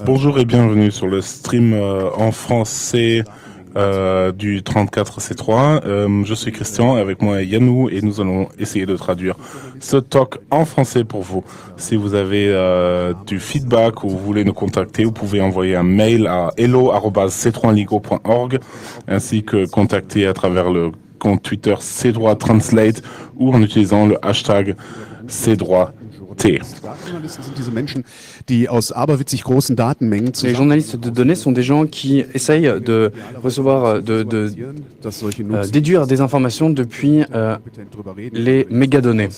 Bonjour et bienvenue sur le stream en français du 34C3. Je suis Christian, avec moi Yannou, et nous allons essayer de traduire ce talk en français pour vous. Si vous avez du feedback ou vous voulez nous contacter, vous pouvez envoyer un mail à hello@c3ligo.org ainsi que contacter à travers le compte Twitter C3 Translate ou en utilisant le hashtag C3T. Les journalistes de données sont des gens qui essayent de recevoir, déduire des informations depuis les mégadonnées.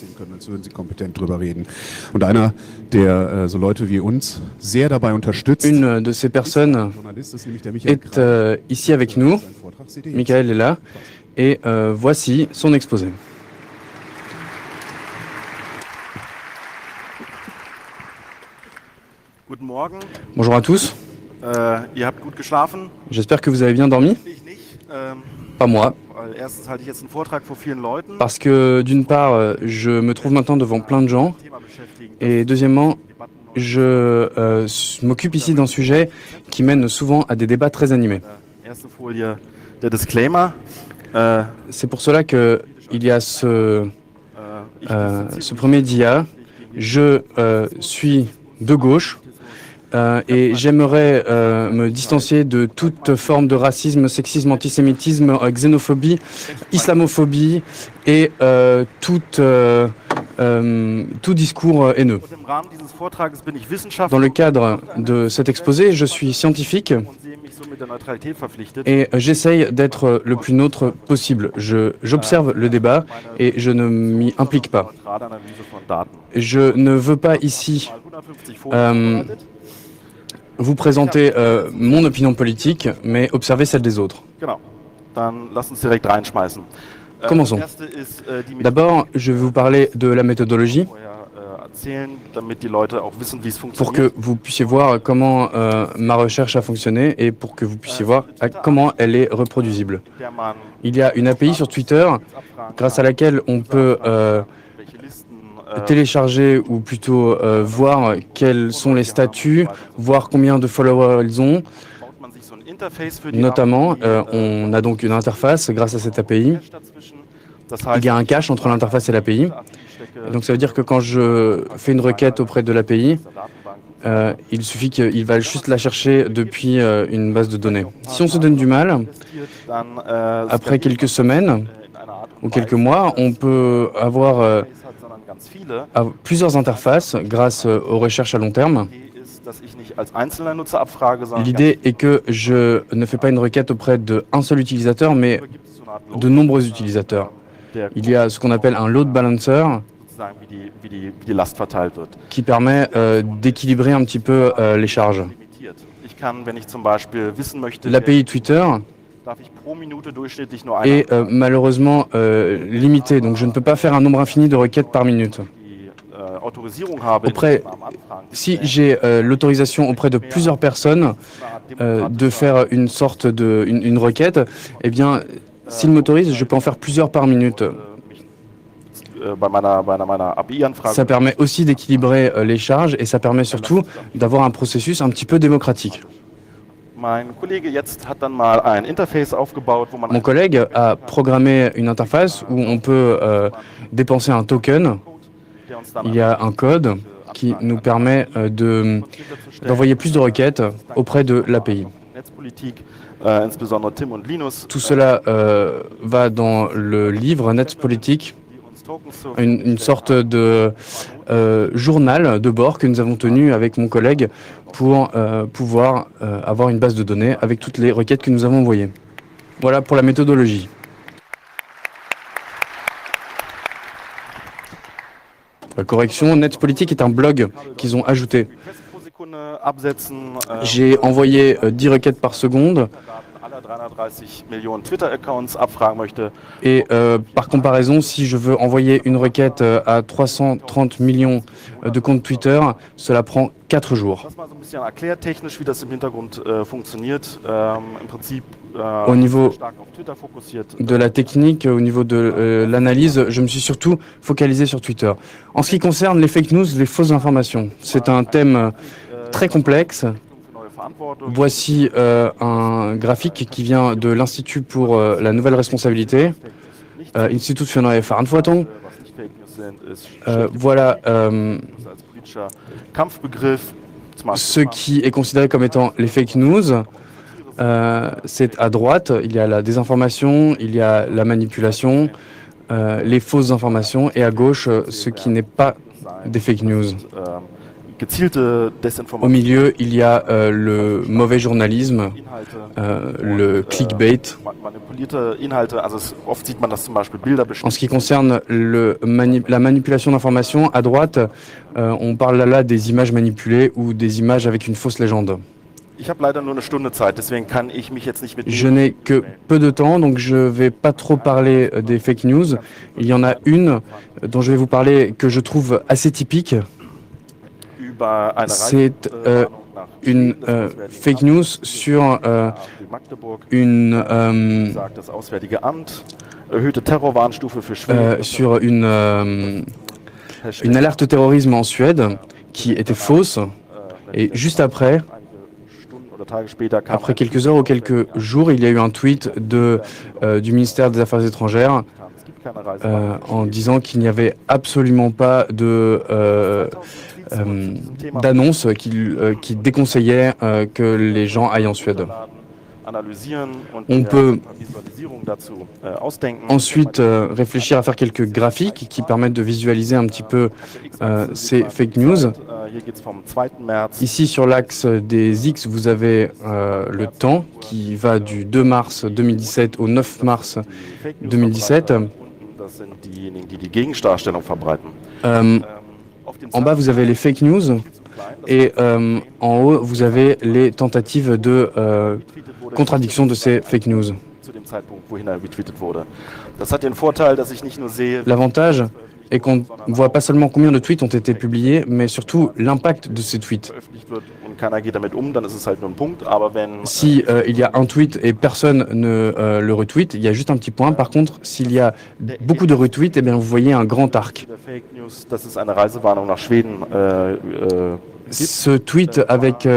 Une de ces personnes est ici avec nous. Michael est là et voici son exposé. Bonjour à tous. J'espère que vous avez bien dormi. Pas moi. Parce que d'une part, je me trouve maintenant devant plein de gens. Et deuxièmement, je m'occupe ici d'un sujet qui mène souvent à des débats très animés. C'est pour cela qu'il y a ce premier dia. Je suis de gauche. Et j'aimerais me distancier de toute forme de racisme, sexisme, antisémitisme, xénophobie, islamophobie et tout discours haineux. Dans le cadre de cet exposé, je suis scientifique et j'essaye d'être le plus neutre possible. J'observe le débat et je ne m'y implique pas. Je ne veux pas ici vous présenter mon opinion politique, mais observer celle des autres. Commençons. D'abord, je vais vous parler de la méthodologie pour que vous puissiez voir comment ma recherche a fonctionné et pour que vous puissiez voir comment elle est reproduisible. Il y a une API sur Twitter grâce à laquelle on peut télécharger ou plutôt voir quels sont les statuts, voir combien de followers ils ont. Notamment, on a donc une interface grâce à cette API. Il y a un cache entre l'interface et l'API. Donc ça veut dire que quand je fais une requête auprès de l'API, il suffit qu'il va juste la chercher depuis une base de données. Si on se donne du mal, après quelques semaines ou quelques mois, on peut avoir plusieurs interfaces grâce aux recherches à long terme. L'idée est que je ne fais pas une requête auprès d'un seul utilisateur, mais de nombreux utilisateurs. Il y a ce qu'on appelle un load balancer qui permet d'équilibrer un petit peu les charges. L'API Twitter est malheureusement limitée, donc je ne peux pas faire un nombre infini de requêtes par minute. Si j'ai l'autorisation auprès de plusieurs personnes de faire une sorte une requête, eh bien, s'ils m'autorisent, je peux en faire plusieurs par minute. Ça permet aussi d'équilibrer les charges et ça permet surtout d'avoir un processus un petit peu démocratique. Mon collègue a programmé une interface où on peut dépenser un token. Il y a un code qui nous permet d'envoyer plus de requêtes auprès de l'API. Tout cela va dans le livre Netzpolitik, une sorte de journal de bord que nous avons tenu avec mon collègue pour pouvoir avoir une base de données avec toutes les requêtes que nous avons envoyées. Voilà pour la méthodologie. Correction, Netzpolitik est un blog qu'ils ont ajouté. J'ai envoyé 10 requêtes par seconde Et par comparaison, si je veux envoyer une requête à 330 millions de comptes Twitter, cela prend 4 jours. Au niveau de la technique, au niveau de l'analyse, je me suis surtout focalisé sur Twitter. En ce qui concerne les fake news, les fausses informations, c'est un thème très complexe. Voici un graphique qui vient de l'Institut pour la nouvelle responsabilité, Institut für neue Verantwortung. Voilà ce qui est considéré comme étant les fake news. C'est à droite, il y a la désinformation, il y a la manipulation, les fausses informations, et à gauche, ce qui n'est pas des fake news. Au milieu, il y a le mauvais journalisme, le clickbait. En ce qui concerne la manipulation d'informations, à droite, on parle là des images manipulées ou des images avec une fausse légende. Je n'ai que peu de temps, donc je ne vais pas trop parler des fake news. Il y en a une dont je vais vous parler que je trouve assez typique. C'est une fake news sur une alerte terrorisme en Suède qui était fausse. Et juste après quelques heures ou quelques jours, il y a eu un tweet du ministère des Affaires étrangères en disant qu'il n'y avait absolument pas d'annonce qui déconseillait que les gens aillent en Suède. On peut ensuite réfléchir à faire quelques graphiques qui permettent de visualiser un petit peu ces fake news. Ici, sur l'axe des X, vous avez le temps qui va du 2 mars 2017 au 9 mars 2017. En bas, vous avez les fake news et en haut, vous avez les tentatives de contradiction de ces fake news. L'avantage est qu'on ne voit pas seulement combien de tweets ont été publiés, mais surtout l'impact de ces tweets. Si il y a un tweet et personne ne le retweet, il y a juste un petit point. Par contre, s'il y a beaucoup de retweets, eh bien, vous voyez un grand arc. Ce tweet avec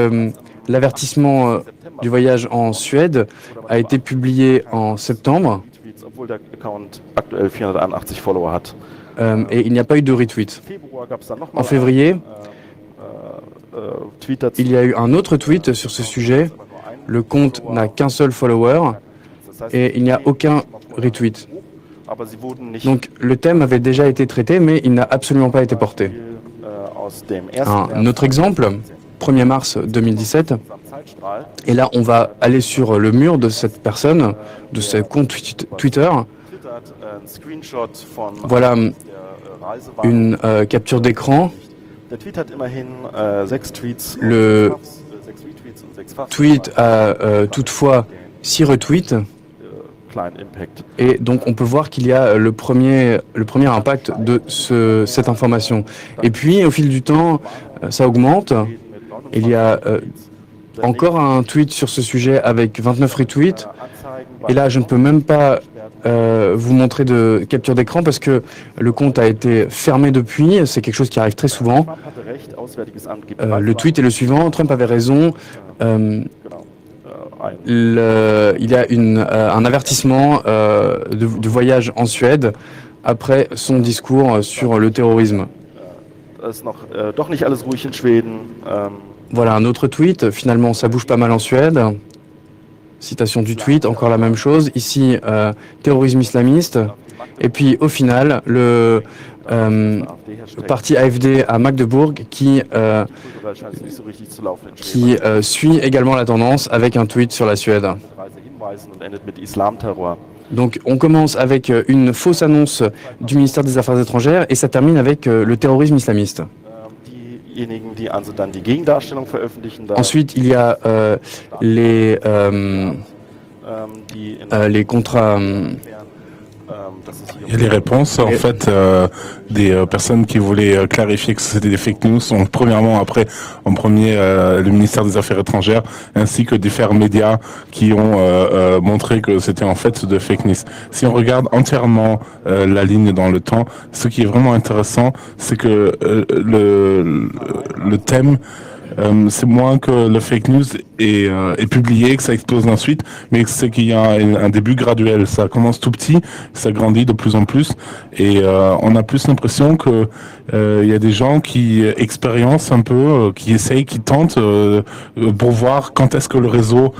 l'avertissement du voyage en Suède a été publié en septembre. Et il n'y a pas eu de retweet. En février, il y a eu un autre tweet sur ce sujet. Le compte n'a qu'un seul follower et il n'y a aucun retweet. Donc le thème avait déjà été traité, mais il n'a absolument pas été porté. Un autre exemple, 1er mars 2017, et là on va aller sur le mur de cette personne, de ce compte Twitter. Voilà une capture d'écran. Le tweet a toutefois 6 retweets. Et donc on peut voir qu'il y a le premier impact de cette information. Et puis au fil du temps, ça augmente. Il y a encore un tweet sur ce sujet avec 29 retweets. Et là, je ne peux même pas vous montrer de capture d'écran parce que le compte a été fermé depuis. C'est quelque chose qui arrive très souvent. Le tweet est le suivant. Trump avait raison. Il y a un avertissement de voyage en Suède après son discours sur le terrorisme. Voilà un autre tweet. Finalement, ça bouge pas mal en Suède. Citation du tweet, encore la même chose. Ici, terrorisme islamiste. Et puis, au final, le parti AfD à Magdebourg qui suit également la tendance avec un tweet sur la Suède. Donc, on commence avec une fausse annonce du ministère des Affaires étrangères et ça termine avec le terrorisme islamiste. Ensuite, il y a les les contrats. Il y a des réponses, en fait, des personnes qui voulaient clarifier que c'était des fake news. Donc, premièrement, après, en premier, le ministère des Affaires étrangères, ainsi que différents médias qui ont montré que c'était en fait de fake news. Si on regarde entièrement la ligne dans le temps, ce qui est vraiment intéressant, c'est que le thème c'est moins que le fake news est publié, que ça explose ensuite, mais c'est qu'il y a un début graduel. Ça commence tout petit, ça grandit de plus en plus, et on a plus l'impression que il y a des gens qui expériencent un peu, qui essayent, qui tentent pour voir quand est-ce que le réseau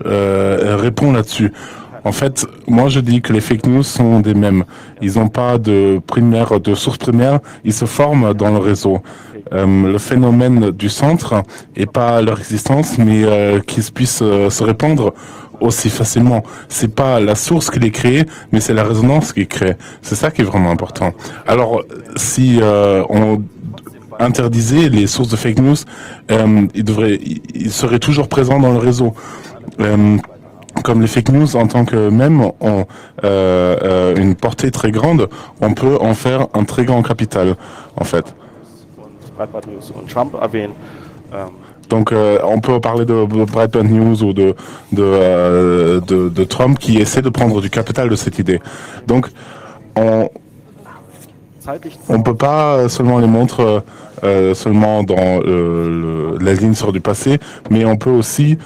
répond là-dessus. En fait, moi je dis que les fake news sont des mèmes. Ils n'ont pas de source primaire, ils se forment dans le réseau. Le phénomène du centre et pas leur existence, mais qu'ils puissent se répandre aussi facilement. C'est pas la source qui les crée, mais c'est la résonance qui crée. C'est ça qui est vraiment important. Alors, si on interdisait les sources de fake news, ils seraient toujours présents dans le réseau. Comme les fake news en tant que même ont une portée très grande, on peut en faire un très grand capital, en fait. Donc, on peut parler de Breitbart News ou de Trump qui essaie de prendre du capital de cette idée. Donc, on peut pas seulement les montrer seulement dans la ligne sur du passé, mais on peut aussi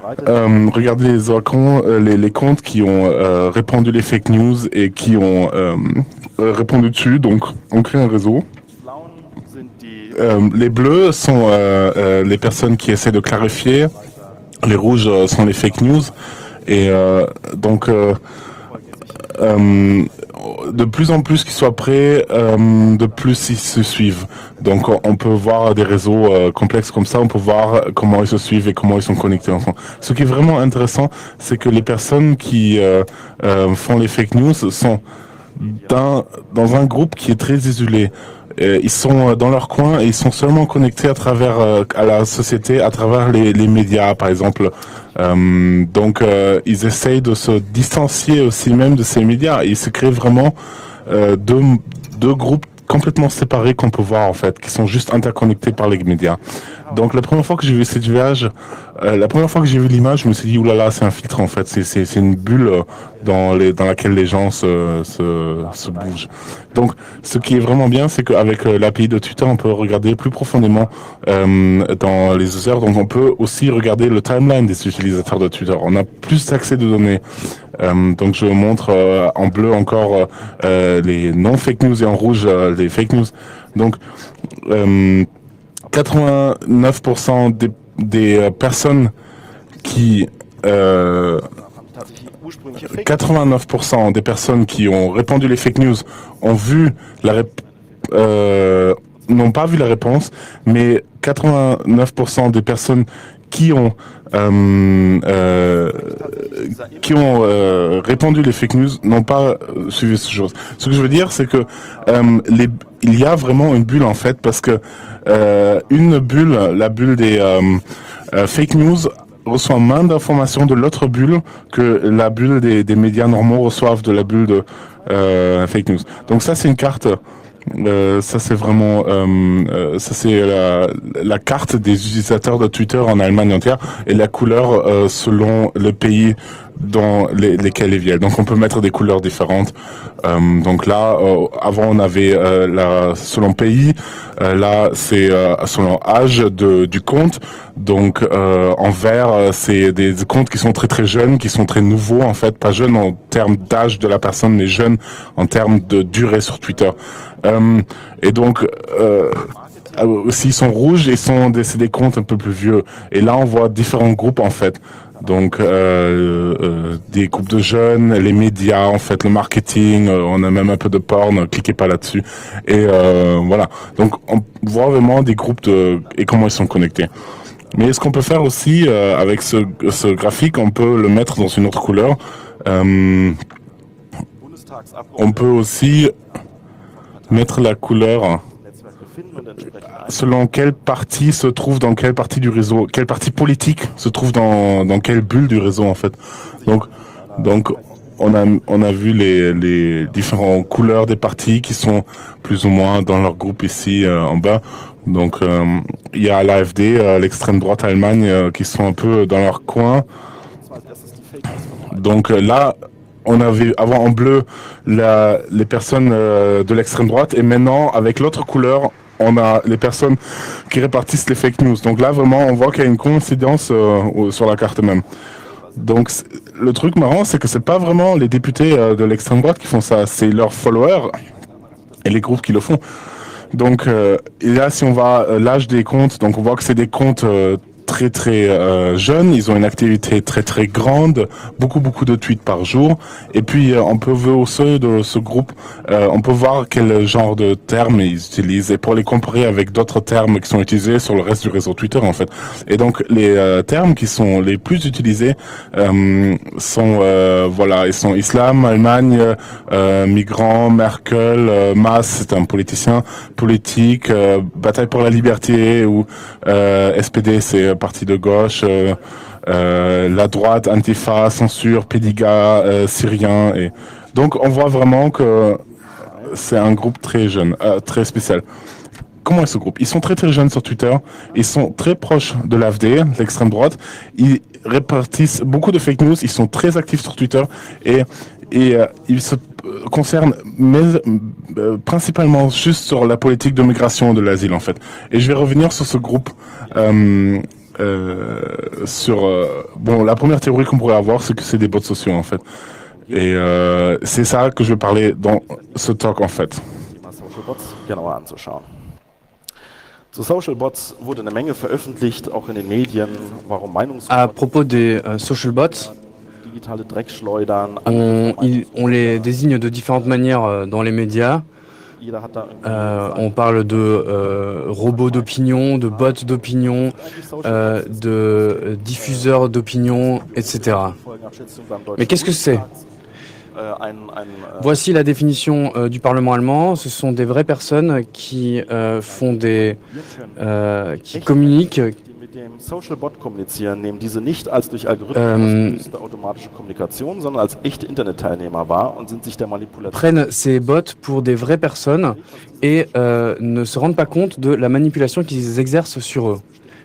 regarder les comptes qui ont répandu les fake news et qui ont répondu dessus. Donc, on crée un réseau. Les bleus sont les personnes qui essaient de clarifier. Les rouges sont les fake news. Et donc, de plus en plus qu'ils soient prêts, de plus ils se suivent. Donc on peut voir des réseaux complexes comme ça, on peut voir comment ils se suivent et comment ils sont connectés ensemble. Ce qui est vraiment intéressant, c'est que les personnes qui font les fake news sont dans un groupe qui est très isolé. Ils sont dans leur coin et ils sont seulement connectés à travers à la société, à travers les médias, par exemple. Donc, ils essayent de se distancier aussi même de ces médias. Ils se créent vraiment deux groupes complètement séparés qu'on peut voir en fait, qui sont juste interconnectés par les médias. Donc la première fois que j'ai vu cette image, la première fois que j'ai vu l'image, je me suis dit oulala, c'est un filtre en fait, c'est une bulle dans laquelle les gens se bougent. Donc ce qui est vraiment bien, c'est qu'avec l'API de Twitter, on peut regarder plus profondément dans les users. Donc on peut aussi regarder le timeline des utilisateurs de Twitter. On a plus d'accès de données. Donc je montre en bleu encore les non-fake news et en rouge les fake news. Donc 89% des personnes qui 89% des personnes qui ont répandu les fake news ont vu n'ont pas vu la réponse, mais 89% des personnes qui ont répandu les fake news n'ont pas suivi ce chose. Ce que je veux dire, c'est que il y a vraiment une bulle en fait, parce que une bulle, la bulle des fake news, reçoit moins d'informations de l'autre bulle que la bulle des médias normaux reçoivent de la bulle de fake news. Donc ça, c'est une carte. Ça c'est vraiment ça c'est la carte des utilisateurs de Twitter en Allemagne entière, et la couleur selon le pays dans lesquels ils viennent. Donc on peut mettre des couleurs différentes. Donc là avant on avait selon pays, là c'est selon âge du compte. Donc en vert c'est des comptes qui sont très très jeunes, qui sont très nouveaux en fait, pas jeunes en termes d'âge de la personne, mais jeunes en termes de durée sur Twitter. Et donc s'ils sont rouges, c'est des comptes un peu plus vieux. Et là on voit différents groupes en fait. Donc des groupes de jeunes, les médias en fait, le marketing, on a même un peu de porn, cliquez pas là-dessus. Et voilà. Donc on voit vraiment des groupes et comment ils sont connectés. Mais ce qu'on peut faire aussi avec ce graphique, on peut le mettre dans une autre couleur. On peut aussi mettre la couleur selon quel parti se trouve dans quelle partie du réseau, quel parti politique se trouve dans quelle bulle du réseau en fait. Donc on a vu les différentes couleurs des partis qui sont plus ou moins dans leur groupe ici en bas. Donc il y a l'AfD, l'extrême droite Allemagne, qui sont un peu dans leur coin. Donc là, on avait avant en bleu les personnes de l'extrême droite et maintenant avec l'autre couleur, on a les personnes qui répartissent les fake news. Donc là, vraiment, on voit qu'il y a une coïncidence sur la carte même. Donc le truc marrant, c'est que c'est pas vraiment les députés de l'extrême droite qui font ça, c'est leurs followers et les groupes qui le font. Donc et là, si on va l'âge des comptes, donc on voit que c'est des comptes très très jeunes, ils ont une activité très très grande, beaucoup de tweets par jour. Et puis on peut voir au sein de ce groupe, on peut voir quel genre de termes ils utilisent et pour les comparer avec d'autres termes qui sont utilisés sur le reste du réseau Twitter en fait. Et donc les termes qui sont les plus utilisés sont voilà, ils sont islam, Allemagne, migrants, Merkel, Mas, c'est un politicien politique, bataille pour la liberté ou SPD, c'est parti de gauche, la droite, Antifa, censure, Pédiga, Syrien. Et donc on voit vraiment que c'est un groupe très jeune, très spécial. Comment est ce groupe? Ils sont très très jeunes sur Twitter, ils sont très proches de l'AfD, l'extrême droite, ils répartissent beaucoup de fake news, ils sont très actifs sur Twitter et ils se concernent principalement juste sur la politique de migration de l'asile en fait. Et je vais revenir sur ce groupe bon, la première théorie qu'on pourrait avoir, c'est que c'est des bots sociaux en fait. Et c'est ça que je vais parler dans ce talk en fait. Zu Social Bots wurde eine Menge veröffentlicht, auch in den Medien. Warum À propos des social bots, digitale Dreckschleudern. on les désigne de différentes manières dans les médias. On parle de robots d'opinion, de bots d'opinion, de diffuseurs d'opinion, etc. Mais qu'est-ce que c'est? Voici la définition du Parlement allemand. Ce sont des vraies personnes qui qui communiquent. Mit dem Social Bot kommunizieren, nehmen diese nicht als durch Algorithmen ausgelöste automatische Kommunikation, sondern als echte Internetteilnehmer wahr und sind sich der Manipulation. Prennent ces bots pour des vraies personnes et ne se rendent pas compte de la manipulation qu'ils exercent sur eux.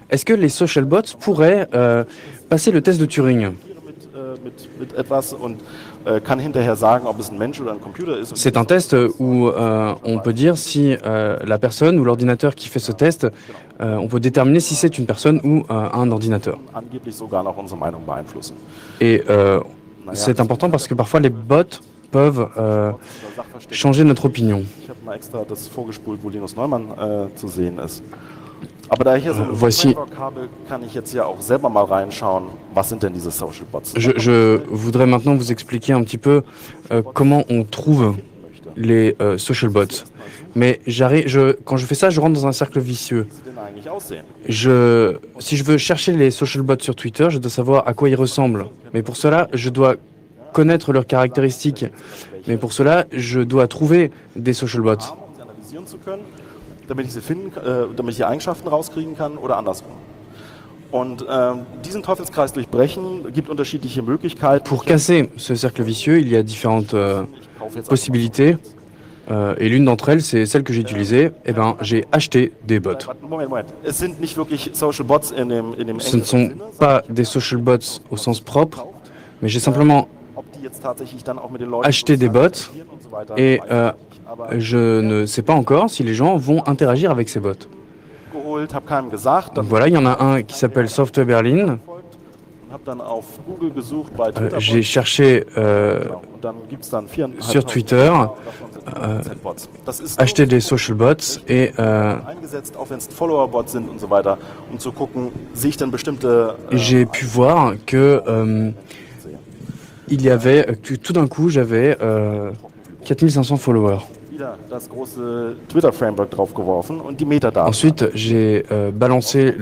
Est-ce que les social bots pourraient passer le test de Turing? Mit etwas und kann hinterher sagen, ob es ein Mensch oder ein Computer ist. C'est un test où on peut dire si la personne ou l'ordinateur qui fait ce test, on peut déterminer si c'est une personne ou un ordinateur. Angeblich sogar noch unsere Meinung beeinflussen. Et c'est important parce que parfois les bots peuvent changer notre opinion. Ich habe mal extra das vorgespult, wo Linus Neumann zu sehen ist. Aber da ich hier so ein Voici. Framework habe, kann ich jetzt ja auch selber mal reinschauen, was sind denn diese Social Bots? Je voudrais maintenant vous expliquer un petit peu comment on trouve les social bots. Mais quand je fais ça, je rentre dans un cercle vicieux. Wie sie denn eigentlich aussehen? Si je veux chercher les social bots sur Twitter, je dois savoir à quoi ils ressemblent. Mais pour cela, je dois connaître leurs caractéristiques. Mais pour cela, je dois trouver des social bots. Um sie analysieren zu können, damit ich sie finden, damit ich die Eigenschaften rauskriegen kann oder andersrum. Und diesen Teufelskreis durchbrechen gibt unterschiedliche Möglichkeiten. Pour casser ce cercle vicieux, il y a différentes possibilités. Et l'une d'entre elles, c'est celle que j'ai utilisée. Eh ben, j'ai acheté des bots. Moment. Es sind nicht wirklich Social Bots in dem Ce ne sont pas des social bots au sens propre, mais j'ai simplement Ob die jetzt tatsächlich dann auch mit den Leuten acheté des bots und so weiter. et je ne sais pas encore si les gens vont interagir avec ces bots. Geholt, habe keinem gesagt, Donc voilà, il y en a un qui s'appelle Software Berlin. habe dann auf Google gesucht bei Twitter. J'ai cherché Und dann gibt's dann 4.500 sur Twitter, Bots. Das ist acheter des social bots et eingesetzt, auch wenn es Follower-Bots sind und so weiter, um zu gucken, sehe ich dann bestimmte j'ai pu voir que il y avait, tout d'un coup, j'avais 4500 followers. wieder das große Twitter-Framework draufgeworfen und die Metadaten. Ensuite, j'ai balancé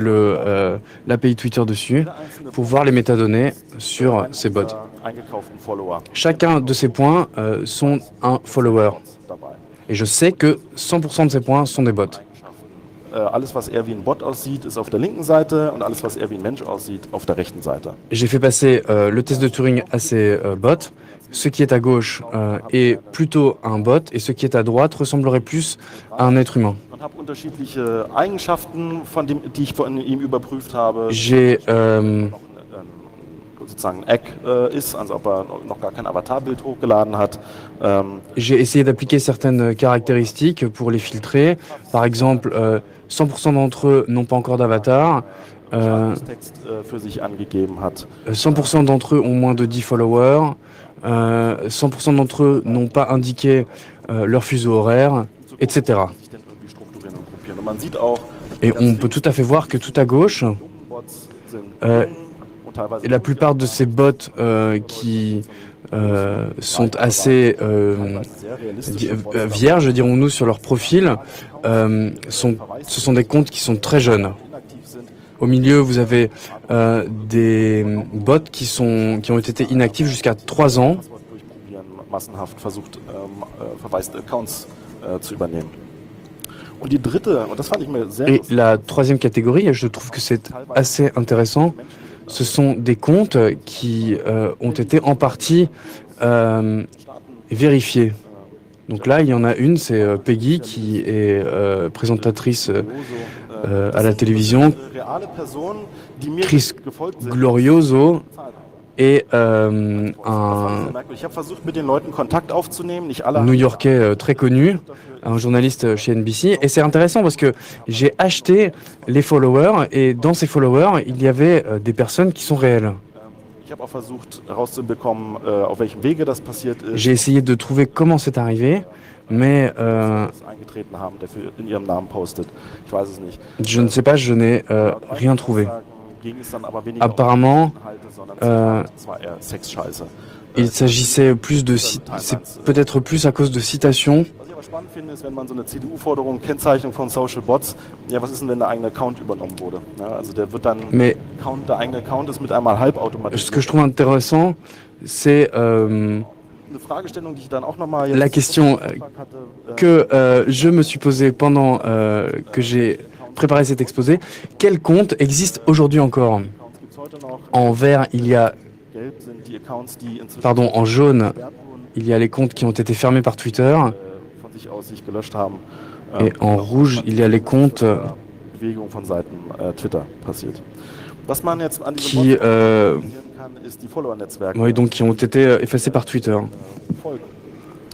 l'API Twitter dessus pour voir les métadonnées sur ces bots. Eingekauften Follower Chacun de ces points sont un follower. dabei. Et je sais que 100% de ces points sont des bots. alles, was eher wie ein Bot aussieht, ist auf der linken Seite und alles, was eher wie ein Mensch aussieht, auf der rechten Seite. J'ai fait passer le test de Turing à ces bots. Ce qui est à gauche est plutôt un bot et ce qui est à droite ressemblerait plus à un être humain. Und habe unterschiedliche Eigenschaften, die ich von ihm überprüft habe. J'ai Sozusagen Egg ist, also ob er noch gar kein Avatarbild hochgeladen hat. J'ai essayé d'appliquer certaines caractéristiques pour les filtrer. Par exemple, 100% d'entre eux n'ont pas encore d'avatar. Text für sich angegeben hat. 100% d'entre eux ont moins de 10 followers. 100% d'entre eux n'ont pas indiqué leur fuseau horaire, etc. Sich dann irgendwie strukturieren und gruppieren. Und man sieht auch, Et on peut tout à fait voir que tout à gauche, Bots sind und teilweise la plupart de ces bots qui sont assez sehr realistisch. vierges, dirons-nous, sur leur profil, ce sont des comptes qui sont très jeunes. Inaktiv sind. Au milieu, vous avez des bots qui ont été inactifs jusqu'à 3 ans. Passwort durchprobieren, massenhaft versucht, verwaiste Accounts zu übernehmen. Und die dritte, und das fand ich mir sehr Et interessant, la troisième catégorie, et je trouve que c'est assez intéressant, ce sont des comptes qui ont été en partie vérifiés. Donc là, il y en a une, c'est Peggy, qui est présentatrice à la télévision, reale Personen, die mir Chris gefolgt sind. Glorioso et Das war un sehr merkwürdig. Ich habe versucht, mit den Leuten Kontakt aufzunehmen. Nicht alle. New-Yorkais très connu, un journaliste chez NBC. Et c'est intéressant parce que j'ai acheté les followers et dans ces followers, il y avait des personnes qui sont réelles. Ich habe auch versucht herauszubekommen, auf welchem Wege das passiert ist. J'ai essayé de trouver comment c'est arrivé, mais Eingetreten haben, der in ihrem Namen postet. Ich weiß es nicht. je ne sais pas, je n'ai rien trouvé. Ging es dann aber weniger Apparemment, um Inhalte, sondern es war eher Sexscheiße. il s'agissait plus de... C'est peut-être plus à cause de citations. Was ich aber spannend finde, ist, wenn man so eine CDU-Forderung, Kennzeichnung von Social Bots, ja, was ist denn, wenn der eigene Account übernommen wurde? Ja, also der wird dann, Mais der eigene Account ist mit einmal halbautomatisiert. ce que je trouve intéressant, c'est Eine Fragestellung, die ich dann auch nochmal la question que je me suis posée pendant que j'ai préparé cet exposé. Quel compte existe aujourd'hui encore? En vert, il y a, pardon, en jaune, il y a les comptes qui ont été fermés par Twitter. von sich aus sich gelöscht haben. Et en rouge, il y a les comptes Bewegung von Seiten Twitter passiert. Was man jetzt an diesem qui, Bot analysieren kann, ist die Follower-Netzwerke. oui, donc qui ont été effacés par Twitter. Folgen.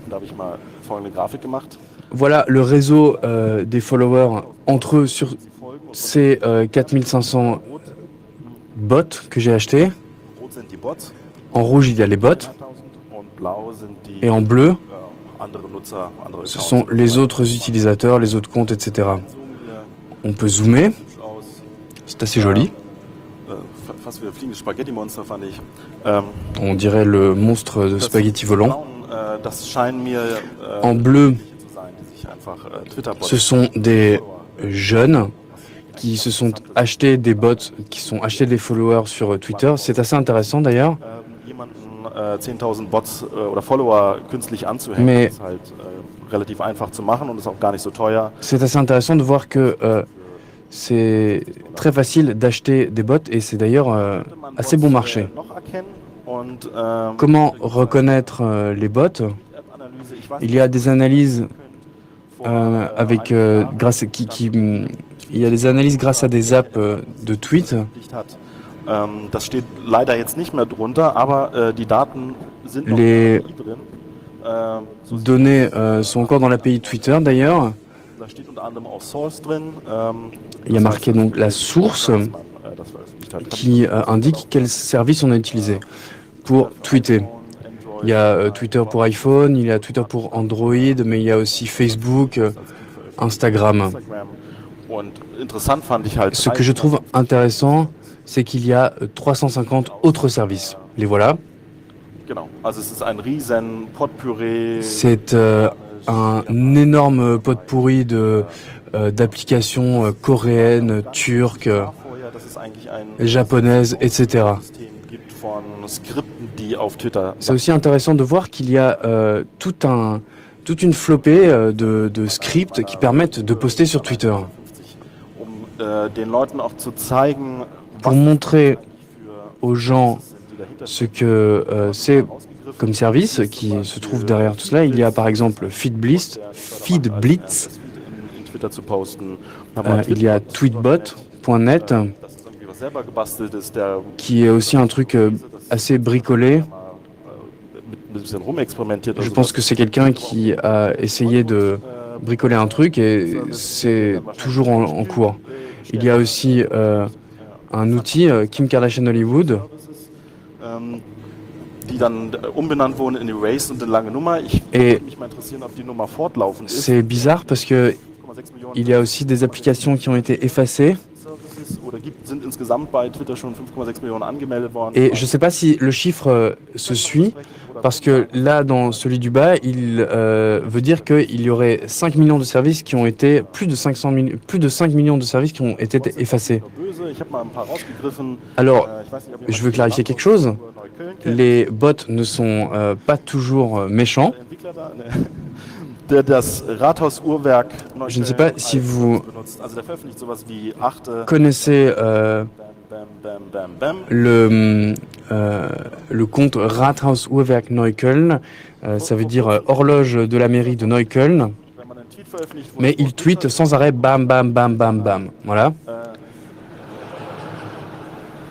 Da habe ich mal folgende Grafik gemacht. Voilà le réseau des followers entre eux sur ces 4500 bots que j'ai achetés. Rot sind die Bots, En rouge, il y a les bots. 1000 und blau sind die Et en bleu, andere Nutzer, andere ce Accounts. sont les autres utilisateurs, les autres comptes, etc. Zoom hier On peut zoomer, hübsch aus. c'est assez joli. Fast wie ein fliegendes Spaghetti-Monster fand ich. On dirait le monstre de spaghetti volant. Blauen, das scheinen mir En bleu, zu sein, die sich einfach Twitter-Bots ce sont des jeunes qui se sont achetés des bots, qui sont achetés des followers sur Twitter. C'est assez intéressant d'ailleurs. jemanden 10.000 Bots oder Follower künstlich anzuhängen. Mais- ist halt relativ einfach zu machen und ist auch gar nicht so teuer. C'est assez intéressant de voir que c'est très facile d'acheter des bots et c'est d'ailleurs assez bon marché. Noch erkennen und Comment reconnaître les bots? App-Analyse, ich weiß Il y a des analyses avec grâce il y a des analyses grâce à des apps de tweets. nicht hat. Das steht leider jetzt nicht mehr drunter, aber die Daten sind noch Les in der API drin. So données sont encore dans l'API Twitter d'ailleurs. da steht unter anderem auch Source drin. Il y a marqué donc la source das veröffentlicht hat. qui indique quel service on a utilisé pour tweeter. Il y a Twitter pour iPhone, il y a Twitter pour Android, mais il y a aussi Facebook, Instagram. Instagram. Und interessant fand ich halt Ce que je trouve intéressant, c'est qu'il y a 350 autres services. Les voilà. Genau. Also es ist ein riesen Potpourri. C'est un énorme pot pourri d'applications coréennes, turques, Vorher, dass es eigentlich ein japonaises, etc. System gibt von Skripten, die auf Twitter. C'est aussi intéressant de voir qu'il y a toute une flopée de scripts qui permettent de poster sur Twitter. den Leuten auch zu zeigen, pour montrer aux gens ce que c'est comme service qui se trouve derrière tout cela. Il y a par exemple Feedblitz, in Twitter zu posten. il y a tweetbot.net Das ist irgendwie was selber gebastelt ist, der qui est aussi un truc assez bricolé. mit ein bisschen rumexperimentiert. Je pense que c'est quelqu'un qui a essayé de bricoler un truc et c'est toujours en cours. Il y a aussi un outil, Kim Kardashian Hollywood, die dann umbenannt wurden in Erased und in lange Nummer. Ich Et- würde mich mal interessieren, ob die Nummer fortlaufend ist. c'est bizarre parce que 5,6 Millionen il y a aussi des applications qui ont été effacées Services oder sind insgesamt bei Twitter schon 5,6 Millionen angemeldet worden. et je ne sais pas si le chiffre se suit parce que là dans celui du bas il veut dire qu'il y aurait 5 millions de services qui ont été plus de 5 millions de services qui ont été effacés. Böse. Ich habe mal ein paar rausgegriffen. Alors Ich weiß nicht, ob je veux clarifier quelque chose. Neukölln kennt. Les bots ne sont pas toujours méchants. Der Entwickler da, ne? Der das Rathaus-Uhrwerk Je ne sais pas si vous benutzt. Also der veröffentlicht sowas wie achte connaissez Bam, bam, bam, bam. le compte Rathaus Uhrwerk Neukölln, ça veut dire horloge de la mairie de Neukölln, Wenn man einen Tweet veröffentlicht, wo mais il tweet sans arrêt bam bam bam bam bam. Voilà.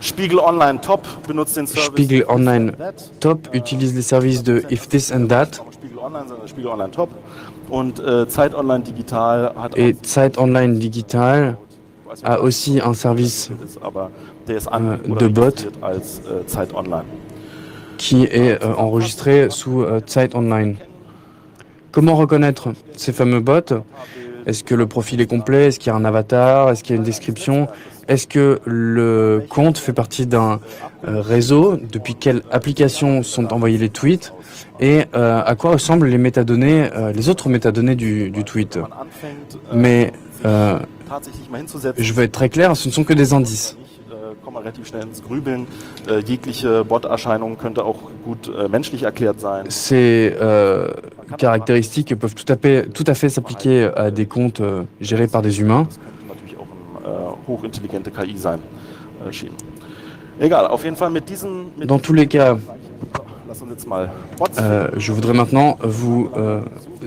Spiegel Online Top benutzt den Service. Spiegel Online That. Top utilise les services de If This and That Nicht Spiegel Online, sondern Spiegel Online Top. Und Zeit Online Digital hat et Zeit Online Digital ich weiß nicht, a aussi un service ist, aber der ist de Bot. registriert als Zeit Online. qui est enregistré sous Zeit Online. Comment reconnaître ces fameux bots? Est-ce que le profil est complet? Est-ce qu'il y a un avatar? Est-ce qu'il y a une description? Est-ce que le compte fait partie d'un réseau? Depuis quelle application sont envoyés les tweets? Et à quoi ressemblent les métadonnées, les autres métadonnées du tweet? Man anfängt, Mais tatsächlich mal hinzusetzen, je veux être très clair, ce ne sont que des indices. kommen wir relativ schnell ins Grübeln. Jegliche Bot-Erscheinung könnte auch gut menschlich erklärt sein. Ces caractéristiques peuvent tout à fait s'appliquer à des comptes gérés par des humains. Das könnte natürlich auch eine hochintelligente KI sein. Schienen. Egal, auf jeden Fall mit diesen... Mit Dans tous les cas, lass uns jetzt mal Bots je voudrais maintenant vous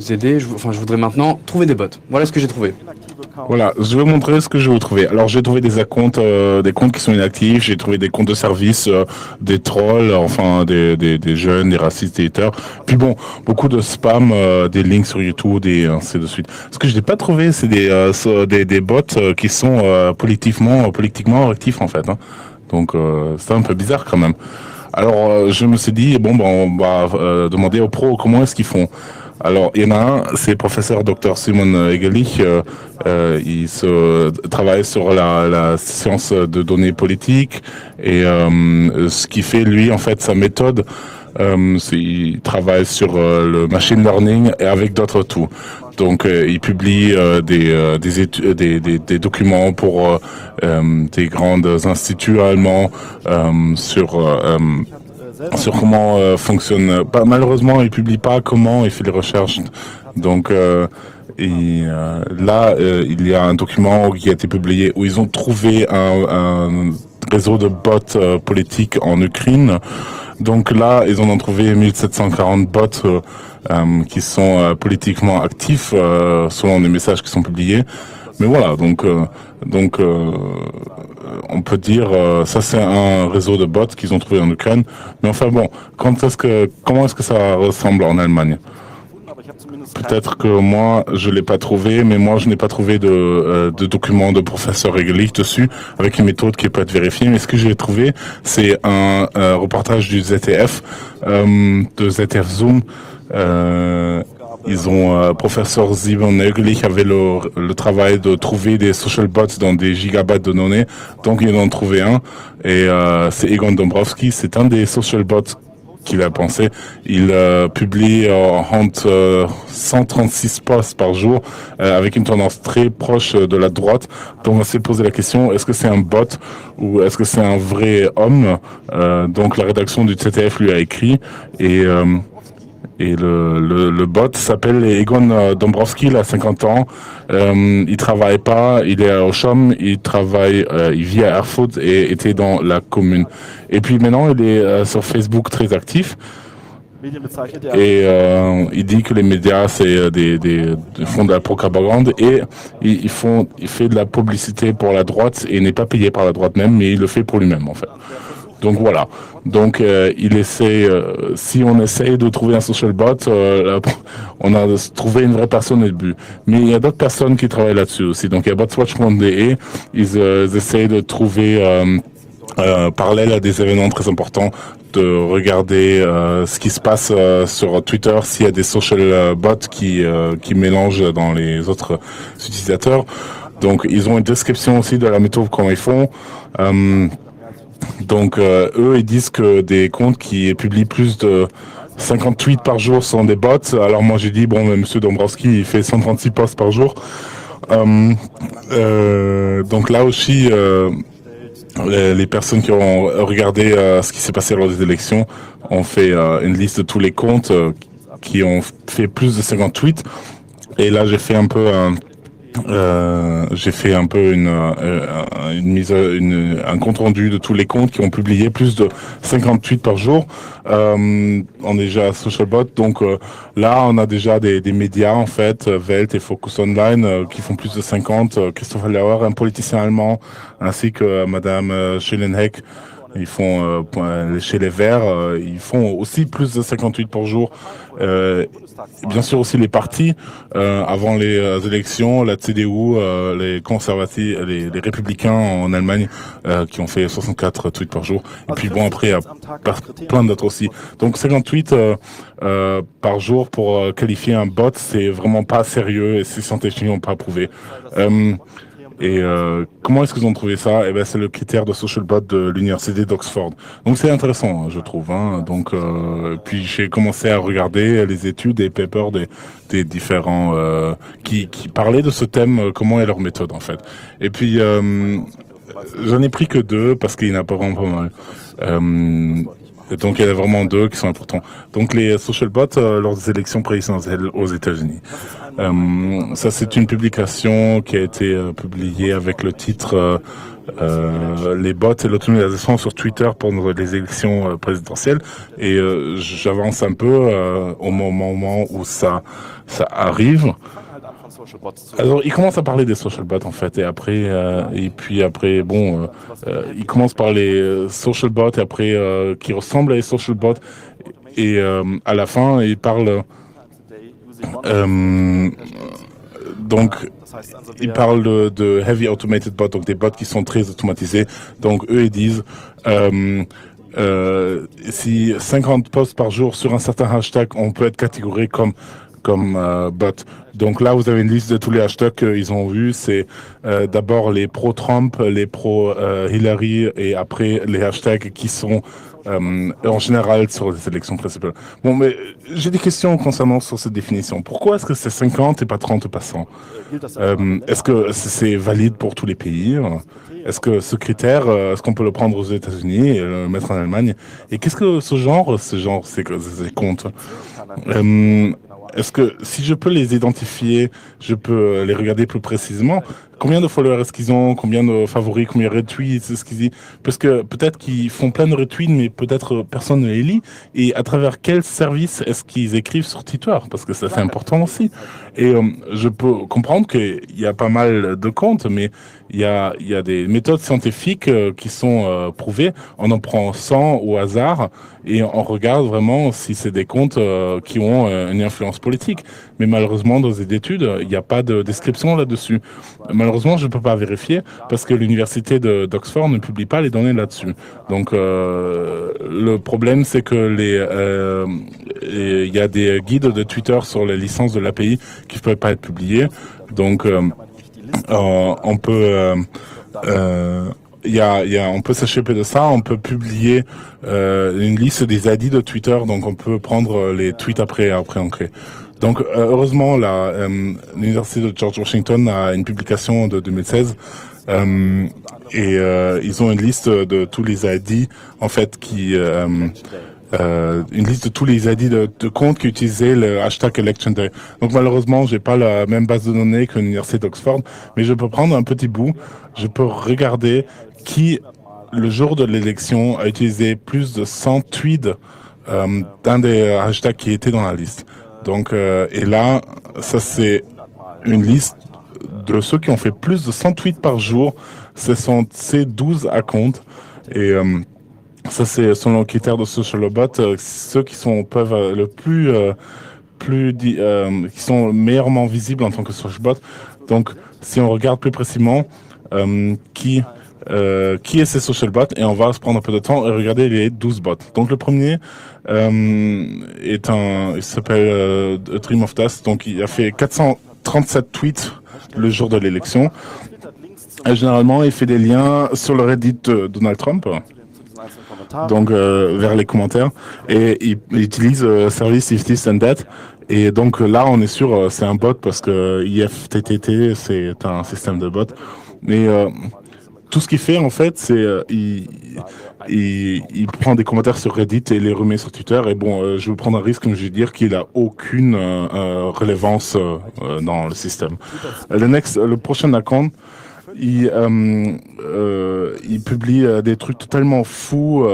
aider, je voudrais maintenant trouver des bots. Voilà ce que j'ai trouvé. inaktive Accounts. Voilà, je vais vous montrer ce que je vais trouver. Alors, j'ai trouvé des comptes qui sont inactifs, j'ai trouvé des comptes de service, des trolls, enfin des jeunes, des racistes, des haters. Puis bon, beaucoup de spam, des links sur YouTube et ainsi de suite. Ce que je n'ai pas trouvé, c'est des bots qui sont politiquement actifs en fait. Hein. Donc, c'est un peu bizarre quand même. Alors, je me suis dit, bon, on va demander aux pros comment est-ce qu'ils font. Alors, il y en a un, c'est le professeur Dr Simon Egelich. Il travaille sur la science de données politiques et ce qu'il fait, lui, en fait, sa méthode, il travaille sur le machine learning et avec d'autres tools. Donc, il publie des documents pour des grands instituts allemands sur comment fonctionne. Malheureusement, il publie pas comment il fait les recherches. Donc là, il y a un document qui a été publié où ils ont trouvé un réseau de bots politiques en Ukraine. Donc là, ils en ont trouvé 1740 bots qui sont politiquement actifs selon les messages qui sont publiés. Mais voilà, donc on peut dire ça c'est un réseau de bots qu'ils ont trouvé en Ukraine. Mais enfin bon, comment est-ce que ça ressemble en Allemagne? Aber ich habe zumindest Peut-être que moi je l'ai pas trouvé, mais moi je n'ai pas trouvé de document de professeur Egelich dessus avec une méthode qui peut être vérifiée. Mais ce que j'ai trouvé, c'est un reportage du ZDF, de ZDF Zoom. Ils ont professeur Simon Egelich avait le travail de trouver des social bots dans des gigabytes de données, donc ils en ont trouvé un et c'est Egon Dombrowski, c'est un des social bots qu'il a pensé. Il publie en 136 posts par jour avec une tendance très proche de la droite. Donc on s'est posé la question, est-ce que c'est un bot ou est-ce que c'est un vrai homme? Donc la rédaction du ZDF lui a écrit et Et le bot s'appelle Egon Dombrowski, il a 50 ans. Il travaille pas, il est au chôme, il vit à Erfurt et était dans la commune. Et puis maintenant, il est sur Facebook très actif. Et il dit que les médias c'est font de la propagande et il fait de la publicité pour la droite et n'est pas payé par la droite même, mais il le fait pour lui-même en fait. Donc voilà. Donc il essaie, si on essaye de trouver un social bot, on a trouvé une vraie personne au début. Mais il y a d'autres personnes qui travaillent là-dessus aussi. Donc il y a botswatch.de, ils essayent de trouver parallèle à des événements très importants, de regarder ce qui se passe sur Twitter, s'il y a des social bots qui mélangent dans les autres utilisateurs. Donc ils ont une description aussi de la méthode comment ils font. Donc eux ils disent que des comptes qui publient plus de 50 tweets par jour sont des bots. Alors moi j'ai dit bon mais Monsieur Dombrowski il fait 136 posts par jour. Donc là aussi les personnes qui ont regardé ce qui s'est passé lors des élections ont fait une liste de tous les comptes qui ont fait plus de 50 tweets. Et là j'ai fait un peu un compte rendu de tous les comptes qui ont publié plus de 50 tweets par jour. On est déjà à Socialbot, donc là on a déjà des médias en fait, Welt et Focus Online qui font plus de 50. Christopher Lauer, un politicien allemand, ainsi que Madame Schellenheck. Ils font chez les Verts, ils font aussi plus de 58 par jour. Bien sûr aussi les partis avant les élections, la CDU, les conservatifs, les républicains en Allemagne qui ont fait 64 tweets par jour. Et puis bon après il y a plein d'autres aussi. Donc 58 par jour pour qualifier un bot, c'est vraiment pas sérieux et c'est scientifiquement pas prouvé. Et comment est-ce qu'ils ont trouvé ça? Eh ben, c'est le critère de social bot de l'université d'Oxford. Donc c'est intéressant, je trouve. Hein. Donc puis j'ai commencé à regarder les études et papers des différents qui parlaient de ce thème, comment est leur méthode en fait. Et puis j'en ai pris que 2 parce qu'il n'y en a pas vraiment pas mal. Donc il y en a vraiment 2 qui sont importants. Donc les social bots lors des élections présidentielles aux États-Unis. Ça c'est une publication qui a été publiée avec le titre les bots et l'automatisation sur Twitter pour les élections présidentielles. Et j'avance un peu au moment où ça arrive. Alors, il commence à parler des social bots en fait, et puis après, bon, il commence par les social bots et après qui ressemblent à les social bots et à la fin, il parle donc il parle de heavy automated bots, donc des bots qui sont très automatisés. Donc eux ils disent si 50 posts par jour sur un certain hashtag, on peut être catégorisé comme bot. Donc là, vous avez une liste de tous les hashtags qu'ils ont vus. C'est d'abord les pro-Trump, les pro-Hillary, et après les hashtags qui sont en général sur les élections principales. Bon, mais j'ai des questions concernant sur cette définition. Pourquoi est-ce que c'est 50 et pas 30 ou pas 100 Est-ce que c'est valide pour tous les pays Est-ce que ce critère, est-ce qu'on peut le prendre aux États-Unis et le mettre en Allemagne? Et qu'est-ce que ce genre, c'est compte est-ce que si je peux les identifier, je peux les regarder plus précisément? Combien de followers est-ce qu'ils ont? Combien de favoris? Combien de retweets? C'est ce qu'ils disent. Parce que peut-être qu'ils font plein de retweets, mais peut-être personne ne les lit. Et à travers quel service est-ce qu'ils écrivent sur Twitter? Parce que ça c'est important aussi. Et je peux comprendre qu'il y a pas mal de comptes, mais il y a des méthodes scientifiques qui sont prouvées. On en prend 100 au hasard et on regarde vraiment si c'est des comptes qui ont une influence politique. Mais malheureusement, dans les études, il n'y a pas de description là-dessus. Malheureusement, je ne peux pas vérifier parce que l'université d'Oxford ne publie pas les données là-dessus. Donc, le problème, c'est que il y a des guides de Twitter sur les licences de l'API qui ne peuvent pas être publiés. Donc, on peut... on peut s'échapper de ça, on peut publier une liste des ID de Twitter, donc on peut prendre les tweets après ancrés. Donc heureusement, l'université de George Washington a une publication de 2016 et ils ont une liste de tous les ID en fait une liste de tous les ID de comptes qui utilisaient le hashtag Election Day. Donc malheureusement, j'ai pas la même base de données que l'université d'Oxford, mais je peux prendre un petit bout, je peux regarder qui, le jour de l'élection, a utilisé plus de 100 tweets d'un des hashtags qui était dans la liste. Donc, et là, ça c'est une liste de ceux qui ont fait plus de 100 tweets par jour. Ce sont ces 12 comptes. Et ça, c'est selon le critère de Socialbot, ceux qui peuvent le qui sont meilleurement visibles en tant que Socialbot. Donc, si on regarde plus précisément qui est ces Socialbots, et on va se prendre un peu de temps et regarder les 12 bots. Donc, le premier il s'appelle Dream of Dust. Donc, il a fait 437 tweets le jour de l'élection. Et généralement, il fait des liens sur le Reddit de Donald Trump. Donc vers les commentaires, et il utilise service If This and That, et donc là on est sûr c'est un bot parce que IFTTT c'est un système de bot, mais tout ce qu'il fait en fait c'est il prend des commentaires sur Reddit et les remet sur Twitter, et bon je vais prendre un risque comme je vais dire qu'il a aucune relevance dans le système. Le prochain account, il publie des trucs totalement fous,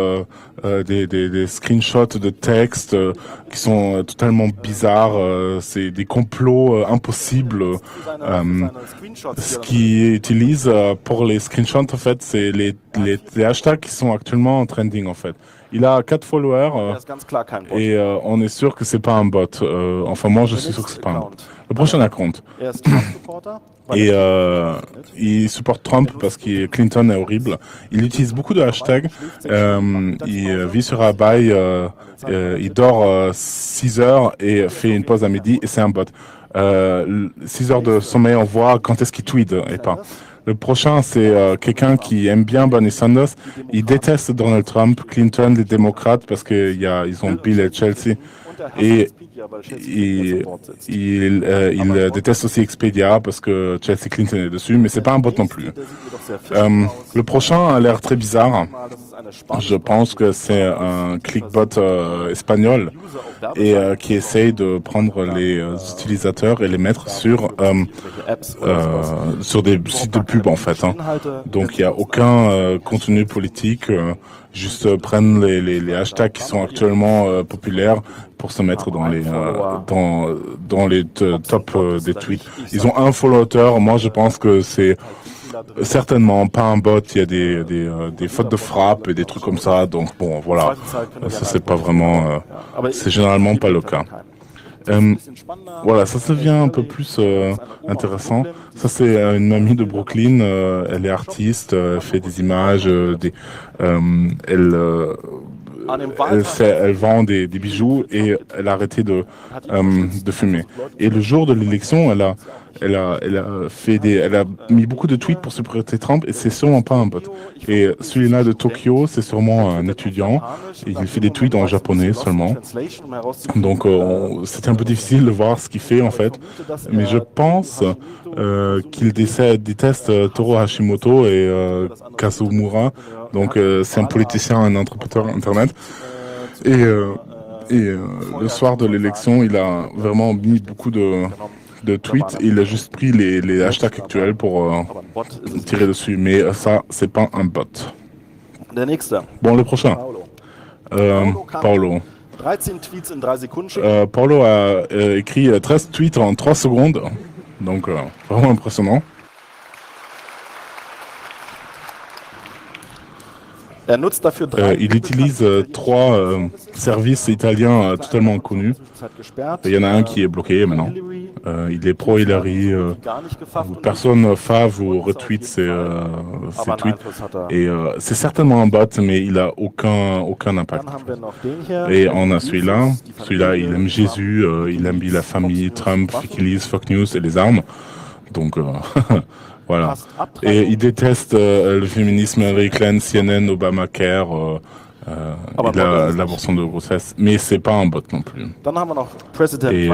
des screenshots de textes qui sont totalement bizarres. C'est des complots impossibles. Ce qu'il utilise pour les screenshots, en fait, c'est les hashtags qui sont actuellement en trending, en fait. Il a 4 followers et on est sûr que c'est pas un bot. Enfin, moi, je suis sûr que c'est pas un bot. Le prochain compte. Et il supporte Trump parce que Clinton est horrible. Il utilise beaucoup de hashtags. Il vit sur Hawaï. Il dort 6 heures et fait une pause à midi, et c'est un bot. 6 heures de sommeil, on voit quand est-ce qu'il tweet et pas. Le prochain, c'est quelqu'un qui aime bien Bernie Sanders. Il déteste Donald Trump, Clinton, les démocrates, parce qu'ils ont Bill et Chelsea. Et il déteste aussi Expedia parce que Chelsea Clinton est dessus, mais c'est pas un bot non plus. Le prochain a l'air très bizarre. Je pense que c'est un clickbot espagnol et qui essaye de prendre les utilisateurs et les mettre sur des sites de pub en fait. Donc il n'y a aucun contenu politique. Juste prennent les hashtags qui sont actuellement populaires pour se mettre dans les top des tweets. Ils ont un follower. Moi, je pense que c'est certainement pas un bot. Il y a des fautes de frappe et des trucs comme ça. Donc bon, voilà. Ça c'est pas vraiment. C'est généralement pas le cas. Voilà, ça devient un peu plus intéressant. Ça, c'est une mamie de Brooklyn. Elle est artiste, elle fait des images, elle vend des bijoux, et elle a arrêté de fumer. Et le jour de l'élection, elle a mis beaucoup de tweets pour supporter Trump, et c'est sûrement pas un bot. Et celui-là de Tokyo, c'est sûrement un étudiant, et il fait des tweets en japonais seulement. Donc c'était un peu difficile de voir ce qu'il fait en fait, mais je pense qu'il déteste Toru Hashimoto et Kazumura. Donc c'est un politicien, un entrepreneur internet. Et le soir de l'élection, il a vraiment mis beaucoup de tweets. Il a juste pris les hashtags actuels pour tirer dessus. Mais ça, c'est pas un bot. Bon, le prochain. Paolo. Paolo a écrit 13 tweets en 3 secondes. Donc, vraiment impressionnant. Il utilise 3 services italiens totalement connus. Il y en a un qui est bloqué maintenant. Il est pro-Hillary. Personne fave ou retweet ses tweets. Et c'est certainement un bot, mais il a aucun impact. Et on a celui-là. Celui-là, il aime Jésus, il aime la famille, Trump, Wikileaks, Fox News et les armes. Donc... Voilà. Et il déteste le féminisme, Hillary Clinton, CNN, Obamacare, l'avortion de grossesse, mais c'est pas un bot non plus. Et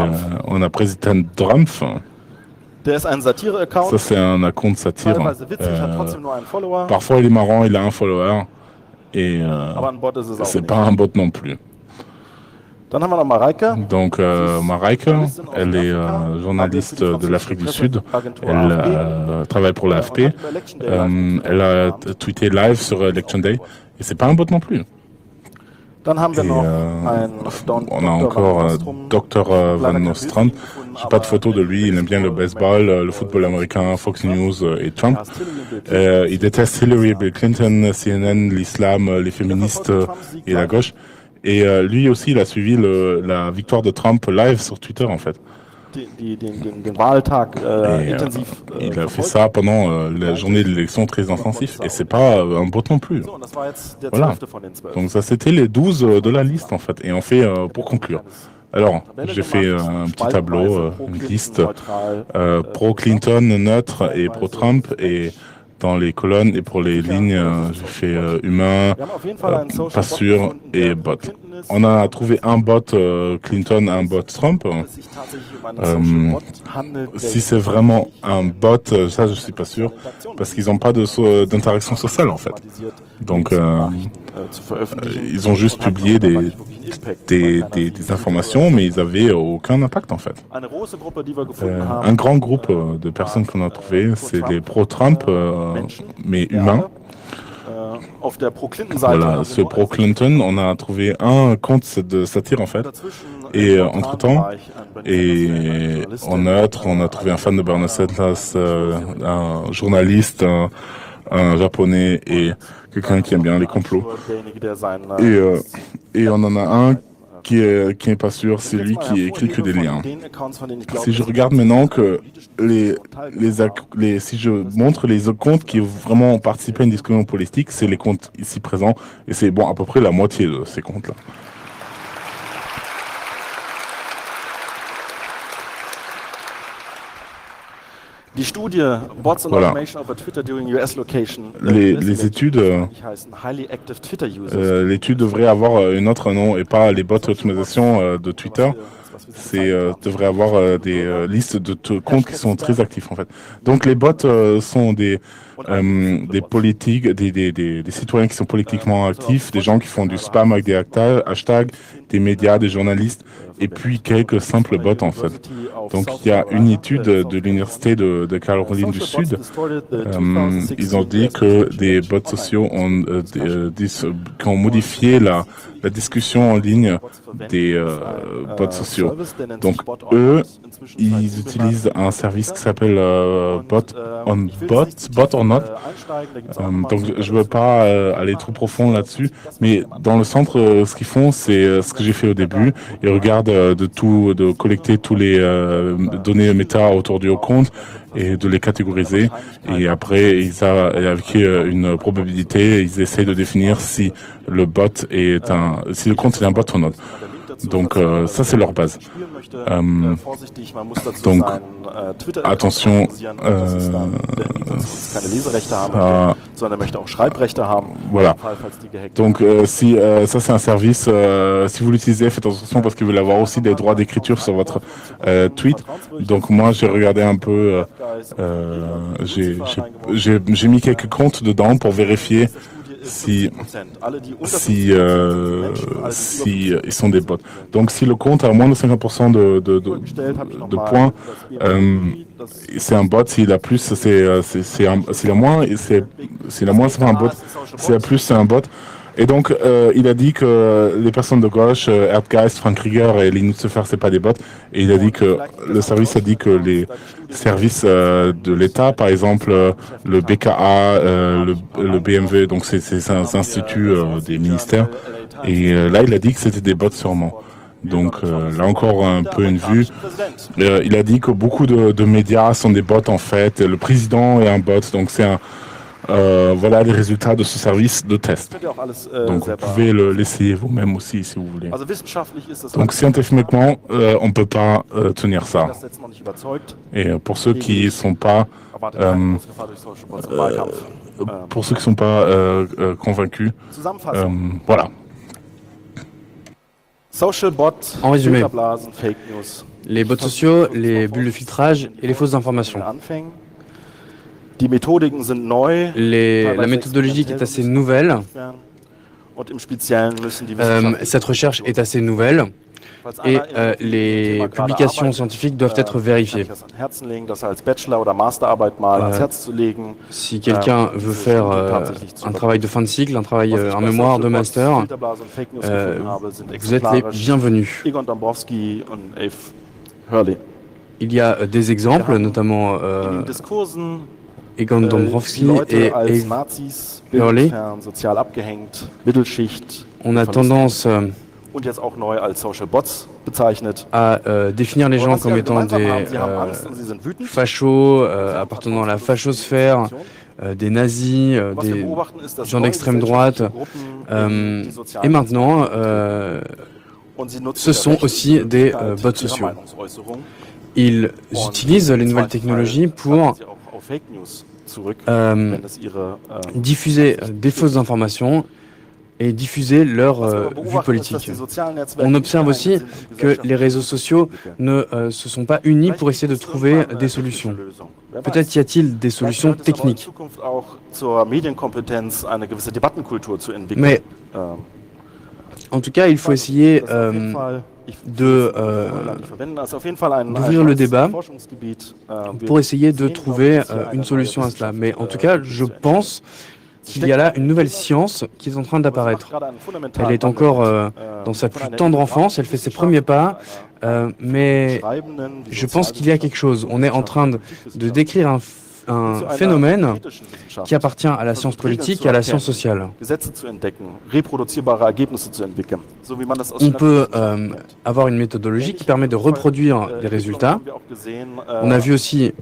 on a Président Trump. Ça c'est un compte satire. Parfois il est marrant, il a un follower, et c'est pas un bot non plus. Dann haben wir noch Mareike. Donc, Mareike, elle est journaliste de l'Afrique du Sud. Elle travaille pour l'AFP. Elle a tweeté live sur Election Day. Et c'est pas un bot non plus. Dann haben wir Et, noch on a encore Dr Van Nostrand. J'ai pas de photo de lui. Il aime bien le baseball, le football américain, Fox News et Trump. Il déteste Hillary, Bill Clinton, CNN, l'islam, les féministes et la gauche. Et lui aussi, il a suivi la victoire de Trump live sur Twitter, en fait. den Wahltag intensiv. Il a fait ça pendant la journée de l'élection très intensif. Et c'est pas un bot non plus. So, und das war jetzt der Voilà. 12. von den 12. Donc ça, c'était les 12 de la liste, en fait. Et on fait, pour conclure. Alors, j'ai fait un petit tableau, une liste pro-Clinton, neutre et pro-Trump. Et dans les colonnes et pour les lignes, j'ai fait humain, Wir haben auf jeden Fall einen Social pas Bot sûr gefunden, et der bot. Clinton ist, On a trouvé un bot Clinton, un bot Trump. es sich tatsächlich einen Social Bot handelt, der Si c'est vraiment un bot, ça je suis pas sûr, parce qu'ils n'ont pas d'interaction sociale en fait. automatisiert Donc zu veröffentlichen. ils ont juste publié Aber nicht wirklich einen Impact des informations, mais ils n'avaient aucun impact en fait. Eine große Gruppe, die wir gefunden haben, Un grand groupe de personnes qu'on a trouvé, c'est les pro-Trump, mais humains. auf der Pro-Clinton-Seite. Voilà, haben ce wir nur pro-Clinton, on a trouvé un compte de satire en fait. dazwischen Et im entre-temps, Bereich ein Berliner et en neutre, on a trouvé un fan de Bernie Sanders, un journaliste, un japonais et quelqu'un qui aime bien les complots. derjenige, der sein, Et on en a un qui est pas sûr, c'est lui qui écrit que des liens. den Accounts, von denen ich glaube, Si je dass regarde maintenant que si je montre les comptes qui vraiment ont participé à une discussion politique, c'est les comptes ici présents et c'est bon à peu près la moitié de ces comptes-là. die Studie Bots and Voilà. Automation over Twitter during US Location Les études, die heißen Highly Active Twitter Users. l'étude devrait avoir une autre nom et pas les bots d'automatisation de Twitter. C'est devrait avoir des listes de comptes qui sont très actifs en fait. Donc les bots sont des politiques, des citoyens qui sont politiquement actifs, des gens qui font du spam avec des hashtags, des médias, des journalistes, et puis quelques simples bots en fait. Donc il y a une étude de l'université de Caroline du Sud. Ils ont dit que des bots sociaux qui ont modifié la discussion en ligne des bots sociaux. Donc eux, ils utilisent un service qui s'appelle Bot or Not. Donc je veux pas aller trop profond là-dessus, mais dans le centre, ce qu'ils font, c'est ce que j'ai fait au début. Ils regardent de collecter tous les données méta autour du compte et de les catégoriser. Et après, avec une probabilité, ils essayent de définir si le bot si le compte est un bot ou non. Donc ça c'est leur base. Donc attention, voilà. Donc si ça c'est un service, si vous l'utilisez, faites attention parce qu'ils veulent avoir aussi des droits d'écriture sur votre tweet. Donc moi j'ai regardé un peu, j'ai mis quelques comptes dedans pour vérifier si ils sont des bots. Donc si le compte a moins de 50% de points, c'est un bot. S'il a plus, c'est la moins, c'est la moins, c'est un bot. S'il a plus, c'est un bot. Et donc, il a dit que les personnes de gauche, Erdgeist, Frank Rieger et Linus Sefer, c'est pas des bots. Et il a dit que le service a dit que les services de l'État, par exemple le BKA, le BMW, donc c'est un institut des ministères. Et là, il a dit que c'était des bots sûrement. Donc là encore un peu une vue. Il a dit que beaucoup de médias sont des bots en fait. Le président est un bot, donc c'est un voilà les résultats de ce service de test. Donc vous pouvez l'essayer vous-même aussi si vous voulez. Donc scientifiquement, on ne peut pas tenir ça. Et pour ceux qui sont pas convaincus, voilà. En résumé, les bots sociaux, les bulles de filtrage et les fausses informations. La méthodologie est assez nouvelle. Cette recherche est assez nouvelle. et les publications scientifiques doivent être vérifiées. Si quelqu'un veut faire un travail de fin de cycle, un mémoire de master, vous êtes les bienvenus. Il y a des exemples, notamment Egon Dombrowski et Eve Hurley. On a tendance à définir les gens comme étant des fachos appartenant à la fachosphère, des nazis, des gens d'extrême droite. Et maintenant, ce sont aussi des bots sociaux. Ils utilisent les nouvelles technologies pour diffuser des fausses informations et diffuser leur vue politique. On observe aussi que les réseaux sociaux ne se sont pas unis pour essayer de trouver des solutions. Peut-être y a-t-il des solutions techniques. Mais en tout cas, il faut essayer d'ouvrir le débat pour essayer de trouver une solution à cela. Mais en tout cas, je pense qu'il y a là une nouvelle science qui est en train d'apparaître. Elle est encore dans sa plus tendre enfance, elle fait ses premiers pas, mais je pense qu'il y a quelque chose. On est en train de décrire un phénomène qui appartient à la science politique et à la science sociale. On peut avoir une méthodologie qui permet de reproduire les résultats. On a vu aussi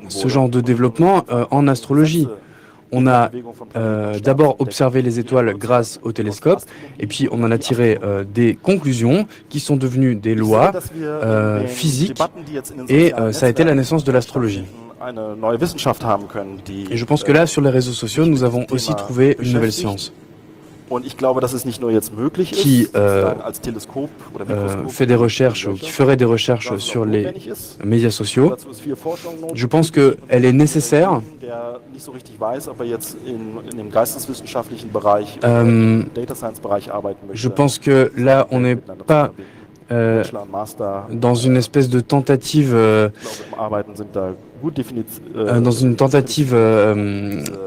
ce genre de développement en astrologie. On a d'abord observé les étoiles grâce au télescope, et puis on en a tiré des conclusions qui sont devenues des lois physiques, et ça a été la naissance de l'astrologie. Et je pense que là, sur les réseaux sociaux, nous avons aussi trouvé une nouvelle science qui fait des recherches, ou qui ferait des recherches sur les médias sociaux. Je pense qu'elle est nécessaire. Je pense que là, on n'est pas dans une espèce de tentative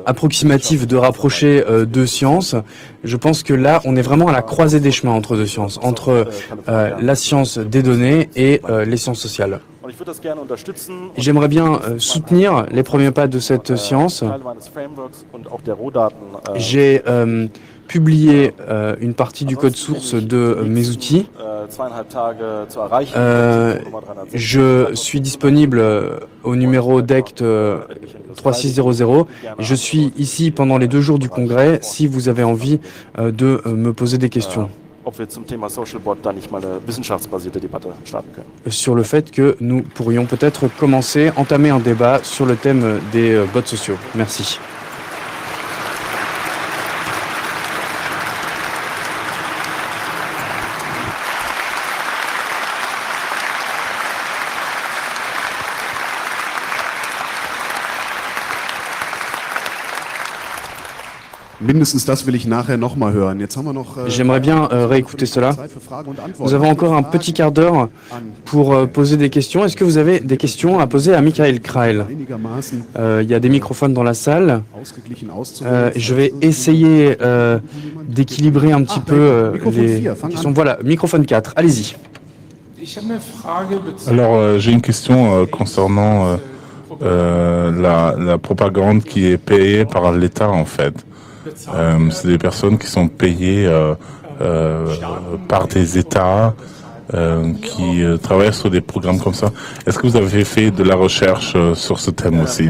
approximative de rapprocher deux sciences. Je pense que là, on est vraiment à la croisée des chemins entre deux sciences, entre la science des données et les sciences sociales. J'aimerais bien soutenir les premiers pas de cette science. J'ai publié une partie du code source de mes outils. Je suis disponible au numéro DECT 3600. Je suis ici pendant les 2 jours du congrès si vous avez envie de me poser des questions sur le fait que nous pourrions peut-être entamer un débat sur le thème des bots sociaux. Merci. Mindestens das will ich nachher noch mal hören. Jetzt haben wir noch J'aimerais bien réécouter cela. Nous avons encore un petit quart d'heure pour poser des questions. Est-ce que vous avez des questions à poser à Michael Kreil? Il y a des microphones dans la salle. Je vais essayer d'équilibrer un petit peu les questions. Voilà, microphone 4, allez-y. Alors, j'ai une question concernant la propagande qui est payée par l'État, en fait. C'est des personnes qui sont payées par des États qui travaillent sur des programmes comme ça. Est-ce que vous avez fait de la recherche sur ce thème aussi?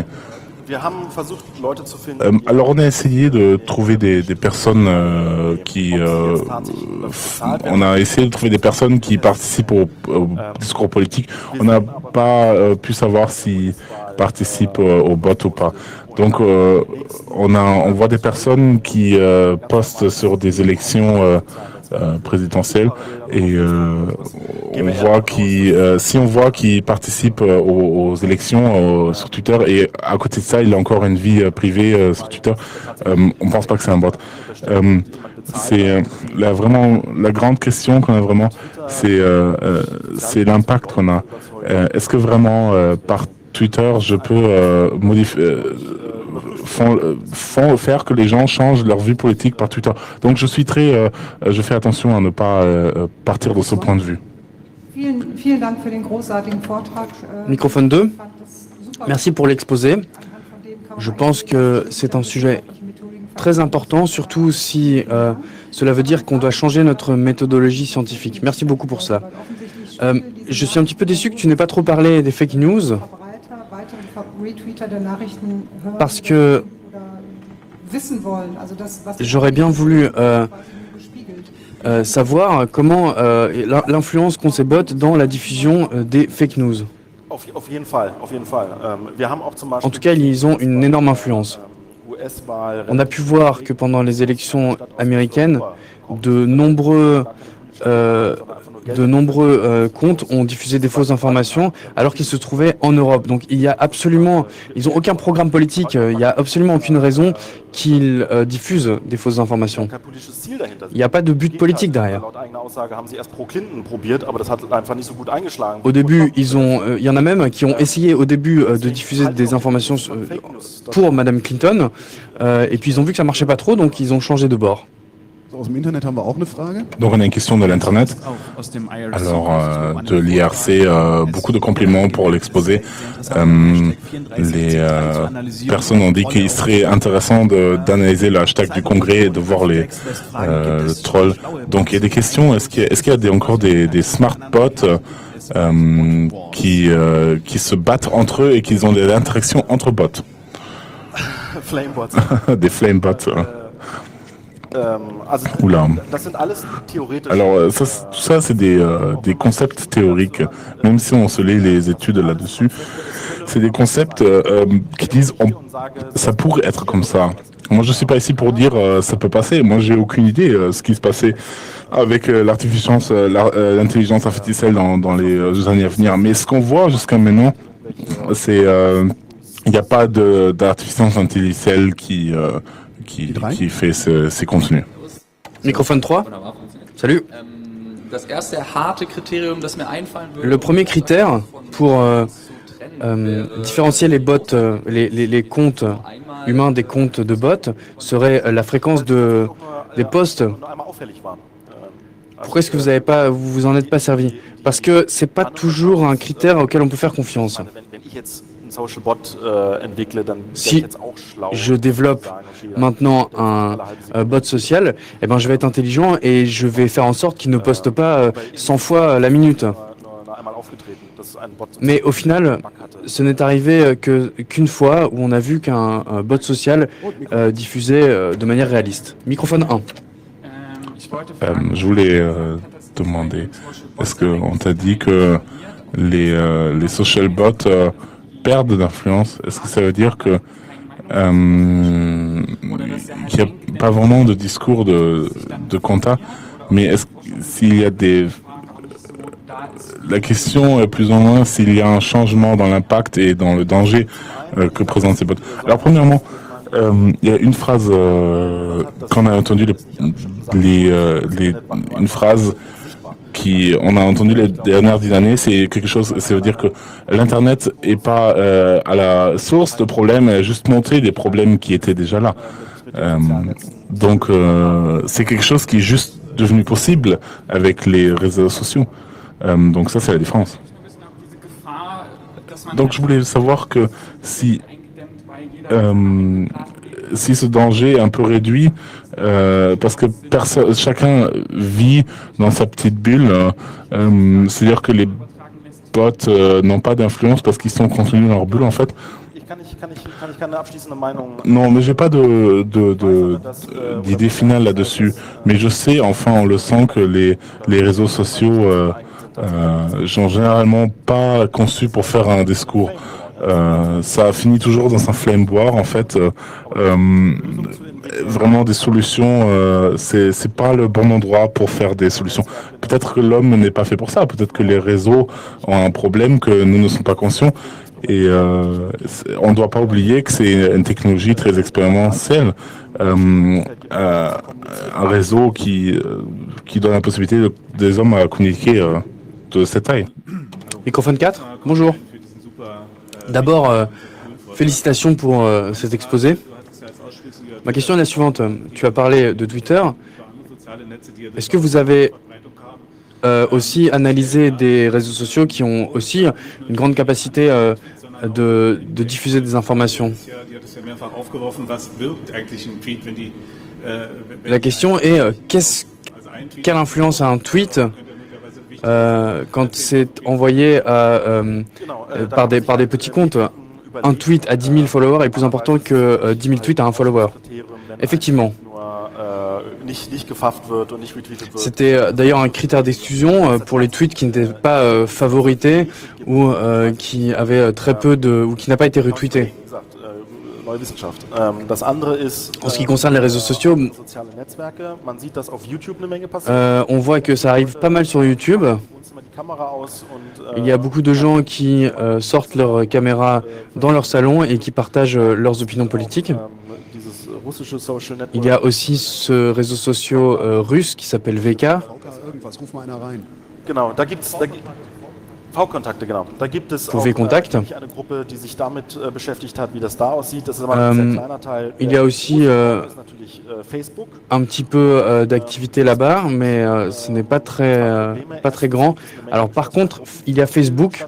Alors on a essayé de trouver des personnes on a essayé de trouver des personnes qui participent au discours politique. On n'a pas pu savoir s'ils participent au bot ou pas. Donc on voit des personnes qui postent sur des élections présidentielle et si on voit qu'il participe aux élections sur Twitter et à côté de ça il a encore une vie privée sur Twitter, on pense pas que c'est un bot. C'est vraiment la grande question qu'on a vraiment, c'est l'impact qu'on a. Est-ce que vraiment par Twitter je peux faire que les gens changent leur vue politique par Twitter. Donc je fais attention à ne pas partir de ce point de vue. Microphone 2. Merci pour l'exposé. Je pense que c'est un sujet très important, surtout si cela veut dire qu'on doit changer notre méthodologie scientifique. Merci beaucoup pour cela. Je suis un petit peu déçu que tu n'aies pas trop parlé des fake news, parce que j'aurais bien voulu savoir comment l'influence qu'ont ces bots dans la diffusion des fake news. En tout cas, ils ont une énorme influence. On a pu voir que pendant les élections américaines, de nombreux comptes ont diffusé des fausses informations alors qu'ils se trouvaient en Europe. Donc ils n'ont aucun programme politique, il n'y a absolument aucune raison qu'ils diffusent des fausses informations. Il n'y a pas de but politique derrière. Au début, il y en a même qui ont essayé au début de diffuser des informations pour Madame Clinton, et puis ils ont vu que ça marchait pas trop, donc ils ont changé de bord. Donc on a une question de l'Internet. Alors, de l'IRC, beaucoup de compliments pour l'exposé. Les personnes ont dit qu'il serait intéressant d'analyser le hashtag du Congrès et de voir le troll. Donc il y a des questions. Est-ce qu'il y a encore des smart bots qui se battent entre eux et qui ont des interactions entre bots? Des flame bots. Oula. Alors tout ça c'est des concepts théoriques, même si on se lit les études là-dessus, c'est des concepts qui disent ça pourrait être comme ça. Moi je suis pas ici pour dire ça peut passer, moi j'ai aucune idée ce qui se passait avec l'intelligence artificielle dans les années à venir, mais ce qu'on voit jusqu'à maintenant c'est il n'y a pas d'intelligence artificielle qui fait ces contenus. Microphone 3. Salut. Le premier critère pour différencier les bots, les comptes humains des comptes de bots serait la fréquence des posts. Pourquoi est-ce que vous en êtes pas servi? Parce que c'est pas toujours un critère auquel on peut faire confiance. Si je développe maintenant un bot social, eh ben je vais être intelligent et je vais faire en sorte qu'il ne poste pas 100 fois la minute. Mais au final, ce n'est arrivé qu'une fois où on a vu qu'un bot social diffusait de manière réaliste. Microphone 1. Je voulais demander, est-ce qu'on t'a dit que les social bots perdent d'influence? Est-ce que ça veut dire que qu'il n'y a pas vraiment de discours de compta, mais s'il y a la question est plus ou moins s'il y a un changement dans l'impact et dans le danger que présentent ces bots. Alors premièrement, il y a une phrase qu'on a entendu une phrase on a entendu les dernières 10 années, c'est quelque chose, ça veut dire que l'Internet est pas à la source de problèmes, juste montrer des problèmes qui étaient déjà là. Donc c'est quelque chose qui est juste devenu possible avec les réseaux sociaux. Donc ça c'est la différence. Donc je voulais savoir que si ce danger est un peu réduit, parce que chacun vit dans sa petite bulle, c'est-à-dire que les bots n'ont pas d'influence parce qu'ils sont contenus dans leur bulle en fait. Non, mais j'ai pas d'idée finale là-dessus. Mais je sais, enfin, on le sent que les réseaux sociaux sont généralement pas conçus pour faire un discours. Ça finit toujours dans un flamboire en fait. vraiment des solutions. C'est pas le bon endroit pour faire des solutions. Peut-être que l'homme n'est pas fait pour ça. Peut-être que les réseaux ont un problème que nous ne sommes pas conscients. Et on ne doit pas oublier que c'est une technologie très expérientielle. Un réseau qui donne la possibilité des hommes à communiquer de cette taille. Microphone 4, bonjour. D'abord, félicitations pour cet exposé. Ma question est la suivante. Tu as parlé de Twitter. Est-ce que vous avez aussi analysé des réseaux sociaux qui ont aussi une grande capacité de diffuser des informations? La question est quelle influence a un tweet quand c'est envoyé par des petits comptes? Un tweet à 10 000 followers est plus important que 10 000 tweets à un follower. Effectivement. C'était d'ailleurs un critère d'exclusion pour les tweets qui n'étaient pas favorités ou qui avaient très peu ou qui n'a pas été retweeté. En ce qui concerne les réseaux sociaux, on voit que ça arrive pas mal sur YouTube. Il y a beaucoup de gens qui sortent leur caméra dans leur salon et qui partagent leurs opinions politiques. Il y a aussi ce réseau social russe qui s'appelle VK. V-Contact. Il y a aussi un petit peu d'activité là-bas, mais ce n'est pas très grand. Alors par contre, il y a Facebook.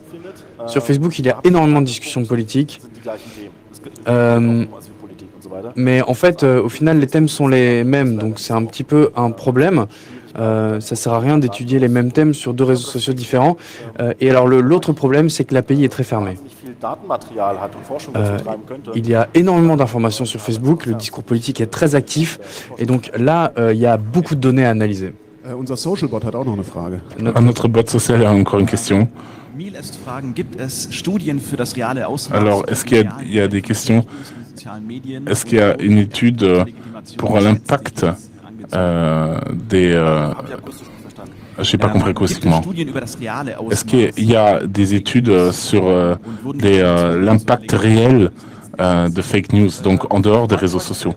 Sur Facebook, il y a énormément de discussions politiques. Mais en fait, au final, les thèmes sont les mêmes, donc c'est un petit peu un problème. Ça sert à rien d'étudier les mêmes thèmes sur deux réseaux sociaux différents. Et alors l'autre problème, c'est que l'API est très fermée. Il y a énormément d'informations sur Facebook, le discours politique est très actif, et donc là, il y a beaucoup de données à analyser. Notre bot social a encore une question. Alors, est-ce qu'il y a des questions? Est-ce qu'il y a une étude pour l'impact je n'ai pas compris acoustiquement. Est-ce qu'il y a des études sur l'impact réel de fake news, donc en dehors des réseaux sociaux?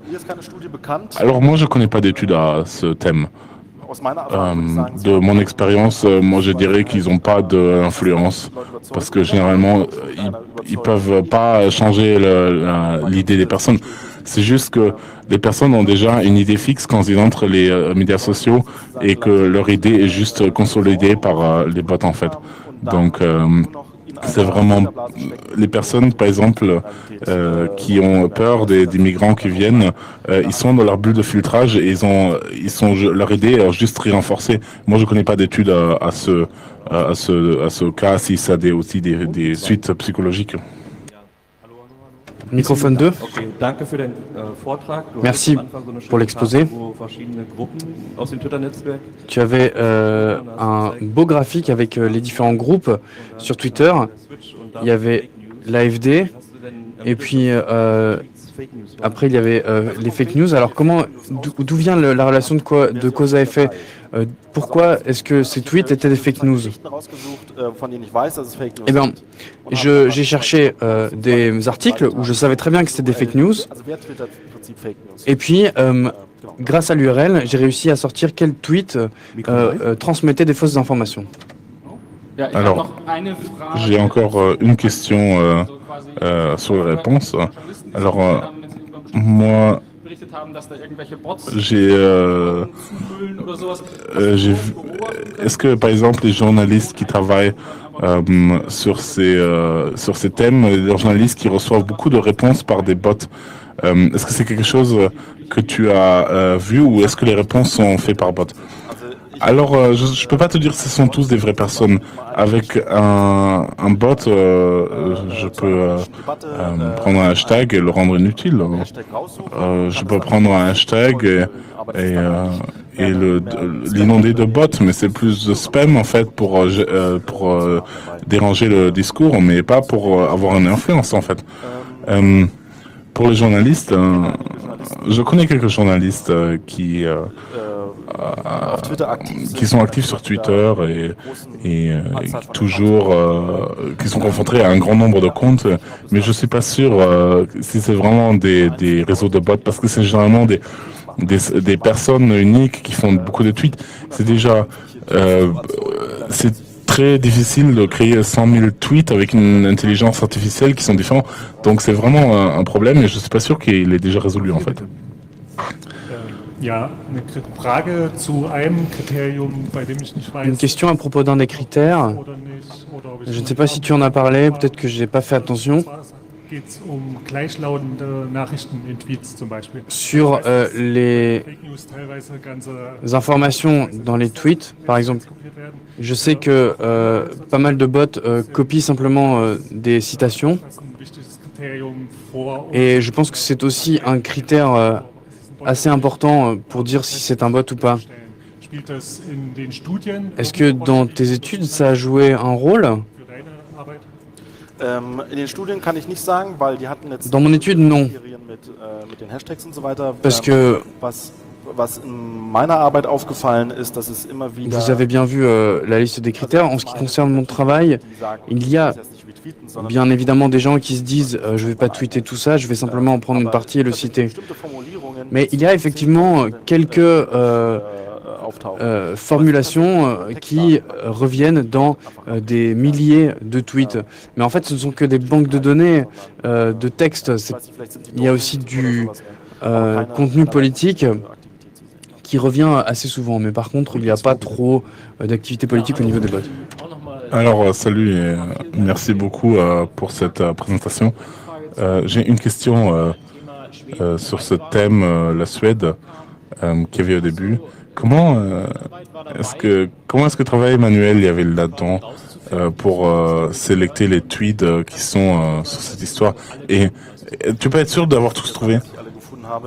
Alors moi, je ne connais pas d'études à ce thème. De mon expérience, moi je dirais qu'ils n'ont pas d'influence parce que généralement ils peuvent pas changer l'idée des personnes. C'est juste que les personnes ont déjà une idée fixe quand ils entrent les médias sociaux et que leur idée est juste consolidée par les bots en fait. Donc c'est vraiment les personnes, par exemple, qui ont peur des migrants qui viennent, ils sont dans leur bulle de filtrage et leur idée est juste renforcée. Moi, je connais pas d'études à ce cas, si ça a aussi des suites psychologiques. Microphone 2. Merci pour l'exposé. Tu avais un beau graphique avec les différents groupes sur Twitter. Il y avait l'AfD et puis après il y avait les fake news. Alors d'où vient la relation de cause à effet? Pourquoi est-ce que ces tweets étaient des fake news? Eh bien, j'ai cherché des articles où je savais très bien que c'était des fake news. Et puis, grâce à l'URL, j'ai réussi à sortir quel tweet transmettait des fausses informations. Alors, j'ai encore une question sur les réponses. Alors, moi, j'ai vu. Est-ce que, par exemple, les journalistes qui travaillent sur ces thèmes, les journalistes qui reçoivent beaucoup de réponses par des bots, est-ce que c'est quelque chose que tu as vu ou est-ce que les réponses sont faites par bots? Alors, je ne peux pas te dire que ce sont tous des vraies personnes. Avec un bot, je peux prendre un hashtag et le rendre inutile. Je peux prendre un hashtag et l'inonder de bots, mais c'est plus de spam en fait pour déranger le discours, mais pas pour avoir une influence en fait. Pour les journalistes, je connais quelques journalistes auf Twitter aktiv qui sont actifs sur Twitter et toujours qui sont confrontés à un grand nombre de comptes, mais je suis pas sûr si c'est vraiment des réseaux de bots parce que c'est généralement des personnes uniques qui font beaucoup de tweets. C'est déjà c'est très difficile de créer 100 000 tweets avec une intelligence artificielle qui sont différents. Donc c'est vraiment un problème et je suis pas sûr qu'il est déjà résolu en fait. Ja, eine Frage zu einem Kriterium, bei dem ich nicht Une weiß, question à propos d'un des critères. oder nicht, oder ob ich Je ne sais pas si tu en as parlé, peut-être que j'ai pas fait attention. Geht es gleichlautende Nachrichten in Tweets zum Beispiel? Sur les Fake News teilweise ganze informations dans les tweets, par exemple. kopiert werden. Je sais que pas mal de bots copient simplement des citations Das ist ein wichtiges Kriterium vor und et je pense que c'est aussi un critère assez important pour dire si c'est un bot ou pas. stellen. Spielt das in den Studien Est-ce que dans tes études, ça a joué un rôle? für deine Arbeit? In den Studien kann ich nicht sagen, weil die hatten jetzt Dans mon étude, non. Kriterien mit den Hashtags und so weiter. Parce que Was in meiner Arbeit aufgefallen ist, dass es immer wieder vous avez bien vu la liste des critères. En ce qui concerne mon travail, die sagen, il y a das heißt nicht retweeten, sondern bien évidemment des gens qui se disent je vais pas tweeter tout ça, je vais simplement en prendre une partie et le citer. bestimmte Formulierungen Mais il y a effectivement quelques auftauchen. formulations qui reviennent dans des milliers de tweets. Mais en fait, ce ne sont que des banques de données de textes. Il y a aussi du contenu politique qui revient assez souvent. Mais par contre, il n'y a pas trop d'activité politique au niveau des bots. Alors salut et merci beaucoup pour cette présentation. J'ai une question sur ce thème, la Suède, qu'il y avait au début. Comment est-ce que travail manuel il y avait là-dedans pour sélecter les tweets qui sont sur cette histoire? Et tu peux être sûr d'avoir tous trouvé?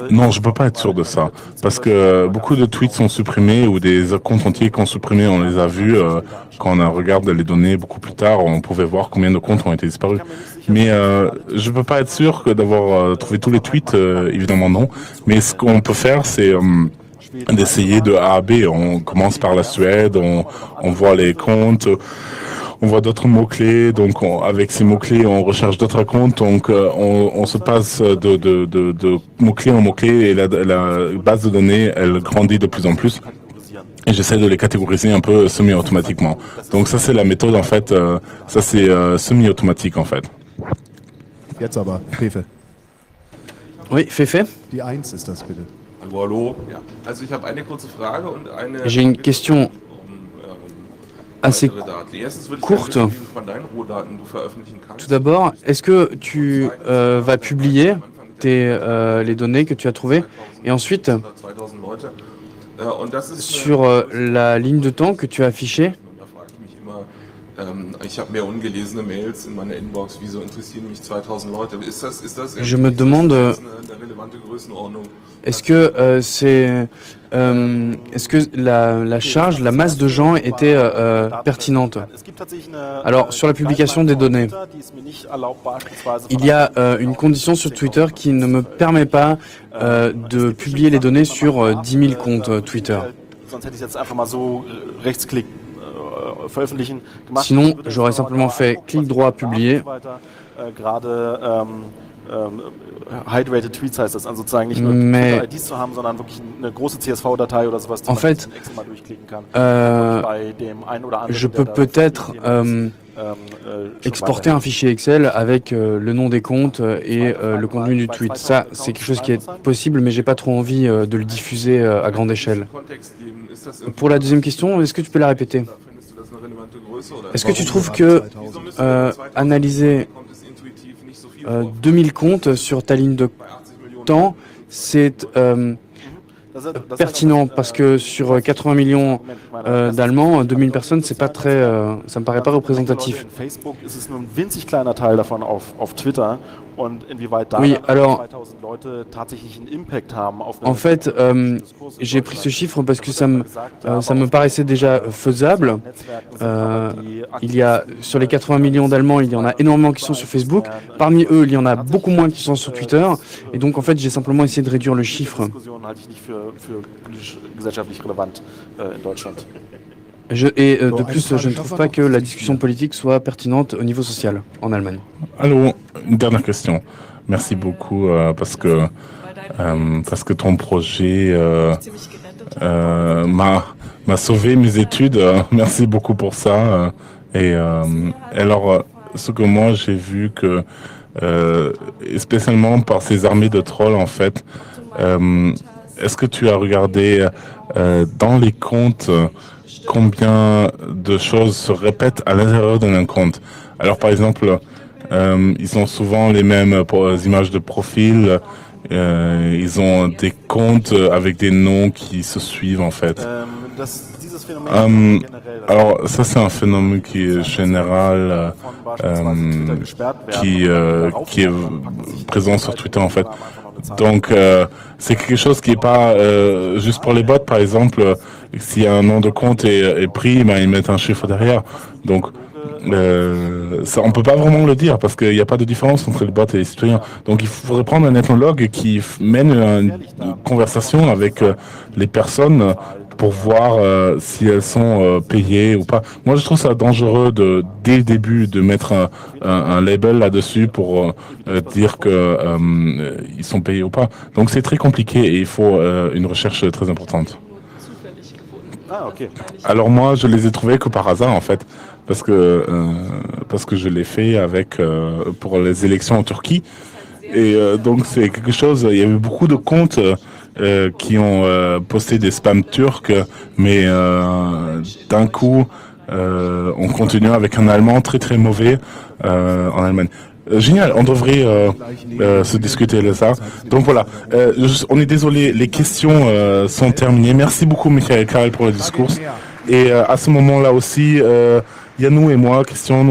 Non, je peux pas être sûr de ça, parce que beaucoup de tweets sont supprimés ou des comptes entiers qui sont supprimés. On les a vus quand on regarde les données beaucoup plus tard, on pouvait voir combien de comptes ont été disparus. Mais je peux pas être sûr que d'avoir trouvé tous les tweets, évidemment non. Mais ce qu'on peut faire, c'est d'essayer de A à B. On commence par la Suède, on voit les comptes. On voit d'autres mots-clés, donc avec ces mots-clés, on recherche d'autres comptes, donc on se passe de mots-clés en mots-clés et la base de données, elle grandit de plus en plus. Et j'essaie de les catégoriser un peu semi-automatiquement. Donc ça, c'est la méthode, en fait, ça c'est semi-automatique, en fait. Jetzt aber, Fefe. Oui, Féfé, Die 1 ist das, bitte. Hallo, hallo. Ja. Also ich habe eine kurze Frage und eine j'ai une question assez weitere Daten. Erstens würde ich courte. gerne wissen, wie viel von deinen Rohdaten du veröffentlichen kannst. Tout d'abord, est-ce que tu vas publier les données que tu as trouvées? Et ensuite, 2000 Leute. Und das ist sur la ligne de temps que tu as affichée, da frage ich mich immer, ich habe mehr ungelesene Mails in meiner Inbox, wieso interessieren mich 2000 Leute? Ist das je me demande, eine relevante Größenordnung? est-ce que est-ce que la charge, la masse de gens était pertinente? Alors, sur la publication des données, il y a une condition sur Twitter qui ne me permet pas de publier les données sur 10 000 comptes Twitter. Sinon, j'aurais simplement fait clic droit publier. Hydrated Tweets heißt das, also sozusagen nicht nur Mais IDs zu haben, sondern wirklich eine große CSV-Datei oder sowas, die en man fait, extra mal durchklicken kann. euh, Bei dem einen oder anderen, je der peux da peut-être schon exporter un fichier Excel avec le nom des comptes et le contenu du tweet. Ça, c'est quelque chose qui est possible, mais j'ai pas trop envie de le diffuser à grande échelle. Kontext geben, ist das Pour la deuxième question, est-ce que tu peux la répéter? findest du das eine relevante Größe oder Est-ce que tu trouves que analyser kommt es intuitiv nicht so viel 2000 comptes sur ta ligne de bei 80 Millionen temps, c'est pertinent parce que sur 80 millions d'Allemands, 2000 personnes, c'est pas très, ça me paraît pas représentatif. Facebook ist es nur ein winzig kleiner Teil davon auf Twitter Und inwieweit da Oui, dann alors, 2000 Leute tatsächlich einen Impact haben auf en fait, j'ai pris ce chiffre parce que ça me paraissait déjà faisable. Il y a, sur les 80 millions d'Allemands, il y en a énormément qui sont sur Facebook. Parmi eux, il y en a beaucoup moins qui sont sur Twitter. Et donc, en fait, j'ai simplement essayé de réduire le chiffre. halte ich nicht für politisch gesellschaftlich relevant in Deutschland. De plus, je ne trouve pas que la discussion politique soit pertinente au niveau social en Allemagne. Alors, une dernière question. Merci beaucoup parce que ton projet m'a sauvé mes études. Merci beaucoup pour ça. Alors, ce que moi j'ai vu que, spécialement par ces armées de trolls en fait, est-ce que tu as regardé dans les comptes combien de choses se répètent à l'intérieur d'un compte? Alors par exemple, ils ont souvent les mêmes images de profil, ils ont des comptes avec des noms qui se suivent en fait. Alors ça c'est un phénomène qui est général, qui est présent sur Twitter en fait. Donc c'est quelque chose qui est pas juste pour les bots par exemple. Si un nom de compte est pris, ben, ils mettent un chiffre derrière. Donc ça, on peut pas vraiment le dire parce qu'il n'y a pas de différence entre les bots et les citoyens. Donc il faudrait prendre un ethnologue qui mène une conversation avec les personnes pour voir si elles sont payées ou pas. Moi, je trouve ça dangereux dès le début de mettre un label là-dessus pour dire que ils sont payés ou pas. Donc c'est très compliqué et il faut une recherche très importante. Ah, ok. Alors moi, je les ai trouvés que par hasard en fait, parce que je l'ai fait avec pour les élections en Turquie. Et donc c'est quelque chose. Il y avait beaucoup de comptes qui ont posté des spams turcs, mais d'un coup, on continue avec un allemand très très mauvais en Allemagne. Génial, on devrait se discuter de ça. Donc voilà, on est désolé, les questions sont terminées. Merci beaucoup Michael Karel pour le discours. Et à ce moment-là aussi, Yannou et moi, Christian,